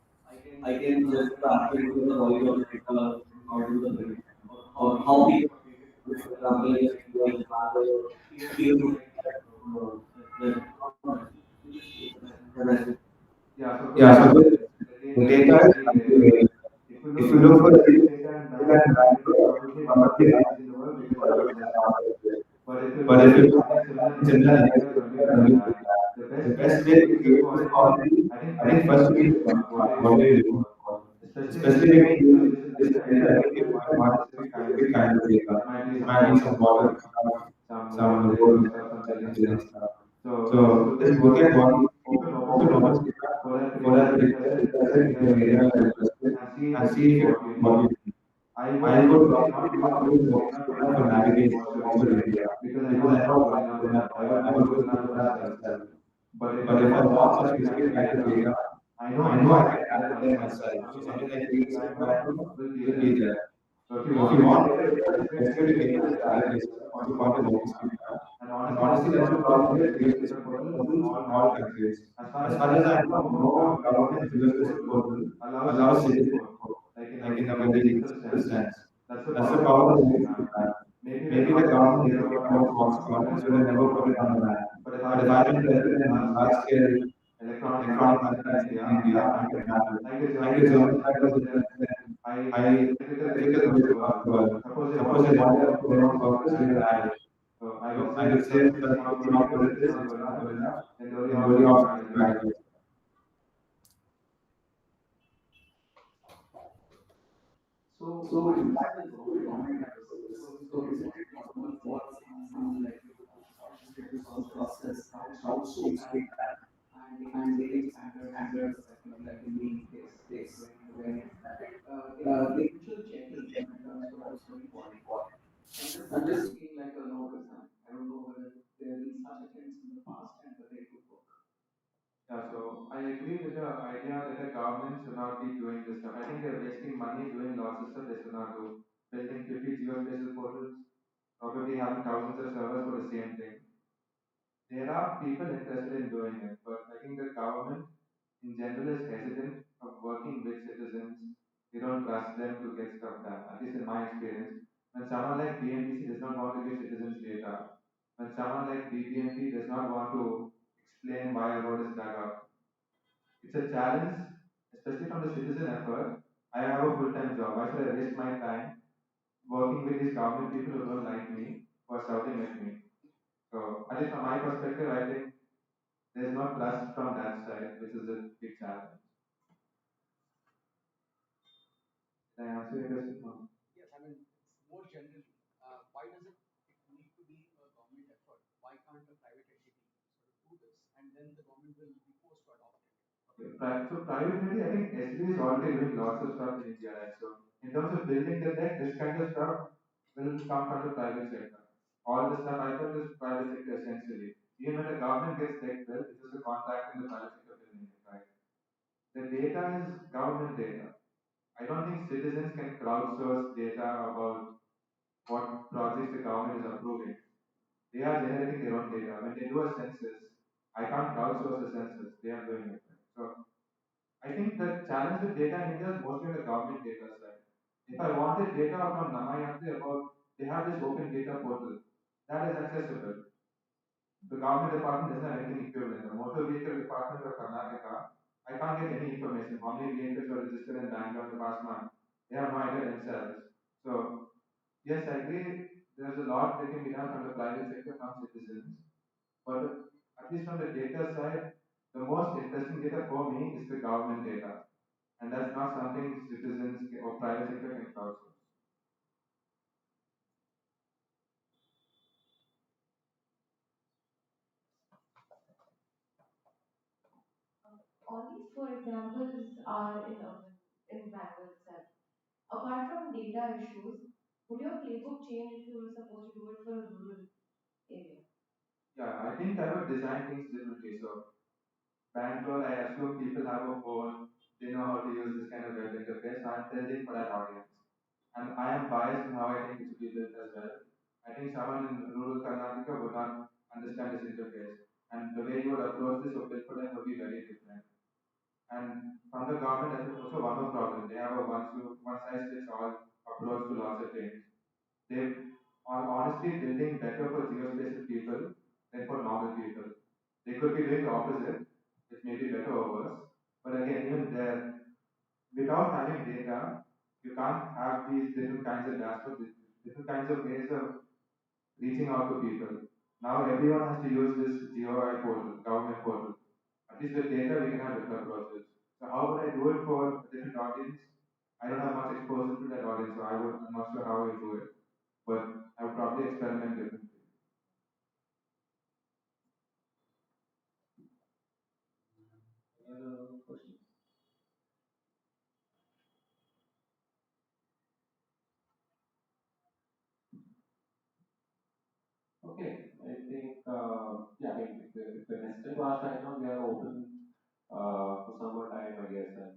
Speaker 10: I can judge the accuracy of the quality of the data in order to the predict, or how we can update it? For example, if I have a tier two site, that not massive, which is massive.
Speaker 9: Yeah, so
Speaker 3: Yeah,
Speaker 9: good
Speaker 3: so
Speaker 9: question.
Speaker 3: the,
Speaker 9: The
Speaker 3: the
Speaker 9: data is
Speaker 3: data is
Speaker 9: very
Speaker 3: actually
Speaker 9: variable.
Speaker 3: very,
Speaker 9: If you
Speaker 3: if
Speaker 9: look
Speaker 3: you
Speaker 9: for the
Speaker 3: look for the
Speaker 9: real estate data in
Speaker 3: data and
Speaker 9: Bangalore, I think it's
Speaker 3: macro,
Speaker 9: probably
Speaker 3: one
Speaker 9: one
Speaker 3: of
Speaker 9: of
Speaker 3: the
Speaker 9: the
Speaker 3: largest
Speaker 9: largest in the world because
Speaker 3: for
Speaker 9: it
Speaker 3: the
Speaker 9: was less than.
Speaker 3: data.
Speaker 9: But if you
Speaker 3: But
Speaker 9: look
Speaker 3: if
Speaker 9: for
Speaker 3: you
Speaker 9: something similar in
Speaker 3: similar
Speaker 9: India,
Speaker 3: in
Speaker 9: India is only
Speaker 3: India,
Speaker 9: very
Speaker 3: only
Speaker 9: large. The
Speaker 3: the
Speaker 9: best place
Speaker 3: best
Speaker 9: to
Speaker 3: way to
Speaker 9: gauge the
Speaker 3: gauge the
Speaker 9: quality,
Speaker 3: quality,
Speaker 9: I think
Speaker 3: I think
Speaker 9: first you
Speaker 3: first
Speaker 9: need
Speaker 3: we
Speaker 9: to
Speaker 3: need to
Speaker 9: think about what are you
Speaker 3: what are
Speaker 9: looking
Speaker 3: you looking
Speaker 9: for.
Speaker 3: for?
Speaker 9: Especially when
Speaker 3: Especially
Speaker 9: you're
Speaker 3: when
Speaker 9: using
Speaker 3: you use
Speaker 9: geospatial
Speaker 3: this
Speaker 9: data, I
Speaker 3: data,
Speaker 9: think
Speaker 3: I
Speaker 9: you
Speaker 3: think
Speaker 9: don't
Speaker 3: you
Speaker 9: just
Speaker 3: don't
Speaker 9: want
Speaker 3: want
Speaker 9: specific kind of
Speaker 3: specific kind
Speaker 9: data.
Speaker 3: of data.
Speaker 9: It might be
Speaker 3: It
Speaker 9: some
Speaker 3: might be
Speaker 9: water
Speaker 3: some water
Speaker 9: stuff,
Speaker 3: stuff,
Speaker 9: some
Speaker 3: some
Speaker 9: road
Speaker 3: road
Speaker 9: related stuff, some building
Speaker 3: building
Speaker 9: stuff.
Speaker 3: stuff.
Speaker 9: So just
Speaker 3: So
Speaker 9: look
Speaker 3: just
Speaker 9: at
Speaker 3: look
Speaker 9: what
Speaker 3: at
Speaker 9: is
Speaker 3: what
Speaker 9: open
Speaker 3: open
Speaker 9: data
Speaker 3: office data
Speaker 9: for that
Speaker 3: for
Speaker 9: particular
Speaker 3: that
Speaker 9: data
Speaker 3: particular
Speaker 9: set in
Speaker 3: data
Speaker 9: the
Speaker 3: set in
Speaker 9: area
Speaker 3: the
Speaker 9: you're
Speaker 3: area you're
Speaker 9: interested
Speaker 3: interested
Speaker 9: and see if
Speaker 3: and
Speaker 9: it
Speaker 3: see
Speaker 9: fits
Speaker 3: if it
Speaker 9: what you
Speaker 3: what
Speaker 9: need.
Speaker 3: you
Speaker 9: I would
Speaker 3: I would
Speaker 9: probably not
Speaker 3: probably
Speaker 9: use
Speaker 3: not use
Speaker 9: OpenStreetMap
Speaker 3: Open
Speaker 9: for
Speaker 3: for
Speaker 9: navigating
Speaker 3: navigating
Speaker 9: coastal
Speaker 3: coastal
Speaker 9: area
Speaker 3: area
Speaker 9: because I know
Speaker 3: because I
Speaker 9: it's
Speaker 3: know
Speaker 9: not
Speaker 3: it's
Speaker 9: good
Speaker 3: not
Speaker 9: enough
Speaker 3: good
Speaker 9: for
Speaker 3: enough
Speaker 9: that.
Speaker 3: for
Speaker 9: I
Speaker 3: that.
Speaker 9: would
Speaker 3: I
Speaker 9: go
Speaker 3: would
Speaker 9: with
Speaker 3: go
Speaker 9: Google
Speaker 3: to
Speaker 9: Earth
Speaker 3: Google Earth
Speaker 9: myself.
Speaker 3: myself.
Speaker 9: But if
Speaker 3: But
Speaker 9: I
Speaker 3: if I
Speaker 9: want
Speaker 3: want
Speaker 9: specific
Speaker 3: a
Speaker 9: kind of
Speaker 3: specific kind of
Speaker 9: data,
Speaker 3: data,
Speaker 9: I know
Speaker 3: I
Speaker 9: I
Speaker 3: can
Speaker 9: can get
Speaker 3: gather
Speaker 9: that
Speaker 3: them
Speaker 9: myself.
Speaker 3: myself.
Speaker 9: So
Speaker 3: So
Speaker 9: something
Speaker 3: something
Speaker 9: like
Speaker 3: like
Speaker 9: 3D
Speaker 3: 3D
Speaker 9: background
Speaker 3: background
Speaker 9: will be
Speaker 3: will be
Speaker 9: there.
Speaker 3: there.
Speaker 9: So if you
Speaker 3: So if
Speaker 9: want
Speaker 3: you
Speaker 9: to
Speaker 3: want
Speaker 9: get
Speaker 3: to
Speaker 9: it
Speaker 3: get
Speaker 9: the
Speaker 3: the
Speaker 9: best way to
Speaker 3: best way
Speaker 9: get
Speaker 3: to
Speaker 9: it is
Speaker 3: get
Speaker 9: the
Speaker 3: it is the
Speaker 9: direct
Speaker 3: direct
Speaker 9: basis.
Speaker 3: basis.
Speaker 9: Want to
Speaker 3: You
Speaker 9: go
Speaker 3: want
Speaker 9: to
Speaker 3: to go to
Speaker 9: OpenStreetMap. And
Speaker 3: And
Speaker 9: honestly, that's
Speaker 3: honestly,
Speaker 9: the
Speaker 3: that's the
Speaker 9: problem with
Speaker 3: problem
Speaker 9: the
Speaker 3: with
Speaker 9: geospatial
Speaker 3: geospatial
Speaker 9: portal in
Speaker 3: portals
Speaker 9: all
Speaker 3: in all
Speaker 9: countries.
Speaker 3: countries.
Speaker 9: As far
Speaker 3: As
Speaker 9: as
Speaker 3: far
Speaker 9: I
Speaker 3: as I
Speaker 9: know,
Speaker 3: know,
Speaker 9: no
Speaker 3: no
Speaker 9: government
Speaker 3: government
Speaker 9: geospatial
Speaker 3: geospatial
Speaker 9: portal
Speaker 3: portal
Speaker 9: allows
Speaker 3: allows
Speaker 9: citizen
Speaker 3: citizens
Speaker 9: input, like in a
Speaker 3: like in a
Speaker 9: very
Speaker 3: very
Speaker 9: digital
Speaker 3: digital
Speaker 9: sense.
Speaker 3: sense.
Speaker 9: That's the
Speaker 3: That's the
Speaker 9: power of
Speaker 3: power of
Speaker 9: OpenStreetMap.
Speaker 3: OpenStreetMap.
Speaker 9: Maybe the
Speaker 3: Maybe the
Speaker 9: government doesn't
Speaker 3: government
Speaker 9: care
Speaker 3: doesn't
Speaker 9: about
Speaker 3: care about
Speaker 9: fox
Speaker 3: fox
Speaker 9: farms, so
Speaker 3: farms,
Speaker 9: they
Speaker 3: so they
Speaker 9: never put
Speaker 3: never
Speaker 9: it
Speaker 3: put
Speaker 9: on
Speaker 3: it
Speaker 9: the
Speaker 3: on the
Speaker 9: map.
Speaker 3: map.
Speaker 9: But if
Speaker 3: But
Speaker 9: I've
Speaker 3: if I've
Speaker 9: invested
Speaker 3: invested
Speaker 9: in
Speaker 3: in
Speaker 9: large
Speaker 3: large
Speaker 9: scale
Speaker 3: scale
Speaker 9: electronic
Speaker 3: electronic
Speaker 9: manufacturing in
Speaker 3: manufacturing
Speaker 9: India,
Speaker 3: in
Speaker 9: I
Speaker 3: India,
Speaker 9: can
Speaker 3: I
Speaker 9: map
Speaker 3: can
Speaker 9: it.
Speaker 3: map it.
Speaker 9: Like the
Speaker 3: Like
Speaker 9: German
Speaker 3: the
Speaker 9: data
Speaker 3: German
Speaker 9: center
Speaker 3: data
Speaker 9: visit
Speaker 3: center,
Speaker 9: I
Speaker 3: I
Speaker 9: ethical villages
Speaker 3: ethical
Speaker 9: around the
Speaker 3: villages around
Speaker 9: world.
Speaker 3: the world.
Speaker 9: Suppose they
Speaker 3: Suppose
Speaker 9: wanted
Speaker 3: they
Speaker 9: their
Speaker 3: wanted
Speaker 9: own
Speaker 3: their own
Speaker 9: purpose, they will
Speaker 3: purpose, they
Speaker 9: add
Speaker 3: will
Speaker 9: it.
Speaker 3: add it.
Speaker 9: So I will
Speaker 3: So I
Speaker 9: say
Speaker 3: will
Speaker 9: if
Speaker 3: say
Speaker 9: something
Speaker 3: that
Speaker 9: is not
Speaker 3: it's
Speaker 9: good
Speaker 3: not
Speaker 9: enough,
Speaker 3: good,
Speaker 9: it is
Speaker 3: it
Speaker 9: not
Speaker 3: is
Speaker 9: good
Speaker 3: not
Speaker 9: enough,
Speaker 3: good enough,
Speaker 9: then the only
Speaker 3: then the only
Speaker 9: option is to
Speaker 3: option
Speaker 9: add
Speaker 3: is
Speaker 9: it
Speaker 3: to
Speaker 9: later.
Speaker 3: add it.
Speaker 5: So
Speaker 3: So
Speaker 5: why
Speaker 3: why
Speaker 5: does the
Speaker 3: does the
Speaker 5: government
Speaker 3: government
Speaker 5: matter?
Speaker 3: matter?
Speaker 5: So isn't it normal for some like administrative process that outsource that and they make standards like in being this when the initial checking that's what was very important. I'm just thinking like a novice. I don't know whether there have been such attempts in the past and whether it would work.
Speaker 9: Yeah, so I agree with the idea that the government should not be doing this stuff. I think they're wasting money doing lots of stuff they should not do. Building 50 geospatial portals, probably having thousands of servers for the same thing. There are people interested in doing it, but I think the government in general is hesitant of working with citizens. They don't trust them to get stuff done, at least in my experience. When someone like BMTC does not want to give citizens data, when someone like BBMP does not want to explain why a road is dug up, it's a challenge, especially from the citizen effort. I have a full-time job. Why should I waste my time working with these government people who don't like me, who are shouting at me? So, at least from my perspective, I think there's no trust from that side, which is a big challenge. Did I answer your question? No.
Speaker 5: Yes, I mean, it's more generally, why does it need to be a government effort? Why can't a private entity sort of do this and then the government will be forced to adopt it?
Speaker 9: Okay. So privately, I think SD is already doing lots of stuff in India, right? So in terms of building the tech, this kind of stuff will come from the private sector. All the stuff I thought is private sector essentially. Even when the government gets tech built, it's just a contract in the private sector building it, right? The data is government data. I don't think citizens can crowdsource data about what projects the government is approving. They are generating their own data. When they do a census, I can't crowdsource a census. They are doing it. So I think the challenge with data in India is mostly on the government data side. If I wanted data from Namayatri about, they have this open data portal that is accessible. The government department doesn't have anything equivalent. The motor vehicle department of Karnataka, I can't get any information. How many vehicles were registered in Bangalore in the past month? They have no idea themselves. So yes, I agree. There's a lot that can be done from the private sector, from citizens. But at least from the data side, the most interesting data for me is the government data. And that's not something citizens or private sector can crowdsource.
Speaker 6: All these four examples are in urban, in Bangalore itself. Apart from data issues, would your playbook change if you were supposed to do it for a rural area?
Speaker 9: Yeah, I think I would design things differently. So Bangalore, I assume people have a phone. they know how to use this kind of web interface. So I'm building for that audience. And I am biased in how I think it should be built as well. I think someone in rural Karnataka would not understand this interface. And the way you would approach this or build for them would be very different. And from the government, there's also one more problem. They have a one size fits all approach to lots of things. They are honestly building better for geospatial people than for normal people. They could be doing the opposite, which may be better or worse. But again, even there, without having data, you can't have these different kinds of dashboards, different kinds of ways of reaching out to people. Now everyone has to use this GOI portal, government portal. At least with data, we can have different approaches. So how would I do it for a different audience? I don't have much exposure to that audience, so I'm not sure how I would do it. But I would probably experiment differently.
Speaker 2: Any other questions? Okay, I think, yeah, I mean, if the nested class right now, we are open for some more time, I guess, and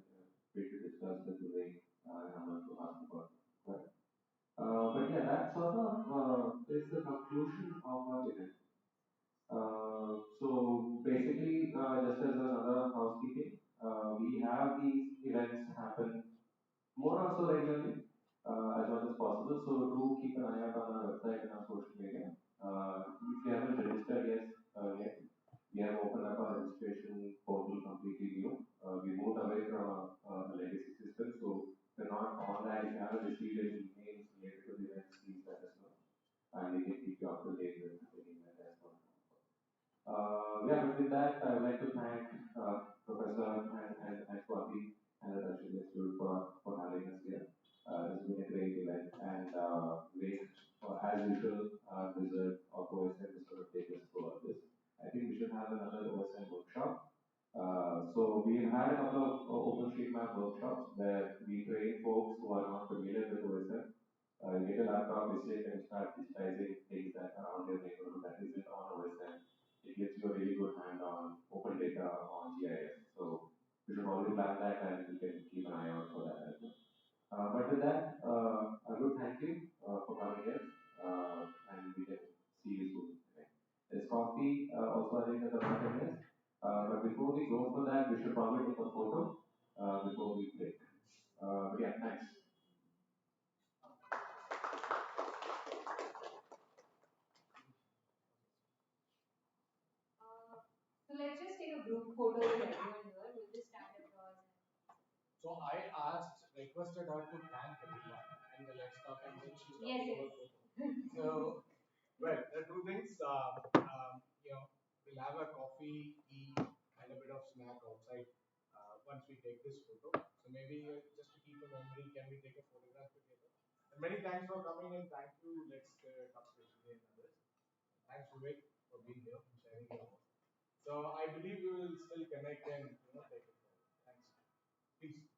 Speaker 2: free to discuss with Vivek and Aman to ask about. But yeah, that sort of is the conclusion of our event. So basically, just as another housekeeping, we have these events happen more or so regularly as much as possible. So do keep an eye out on our website and our social media. If you haven't registered yet, we have opened up our registration portal completely new. We moved away from a legacy system, so we're not on that. If you haven't received any emails related to the events, please let us know, and we can keep you up to date with any event as well. Yeah, but with that, I would like to thank Professor and Swathi and the Takshashila Institute for having us here. It's been a great event, and Vivek, as usual, our wizard of OSM is going to take us through all this. I think we should have another OSM workshop. So we've had a couple of OpenStreetMap workshops where we train folks who are not familiar with OSM. You get a laptop, visit, and start digitizing things that are around your neighborhood that isn't on OSM. It gives you a really good hand on open data on GIS. So we should probably plan that and we can keep an eye out for that as well. But with that, a good thank you for coming here, and we can see you soon. Okay. There's coffee also arranged at the back of this. But before we go for that, we should probably take a photo before we break. But yeah, thanks.
Speaker 4: So let's just take a group photo with everyone here. We'll just stand across.
Speaker 1: So I requested her to thank everyone in the Let's Talk, and then she's
Speaker 4: Yes.
Speaker 1: So, well, there are two things. We'll have a coffee, tea, and a bit of snack outside once we take this photo. So maybe just to keep a memory, can we take a photograph together? And many thanks for coming and thank you, Let's Talk Special and others. Thanks, Vivek, for being here and sharing your work. So I believe we will still connect and take it forward. Thanks. Please.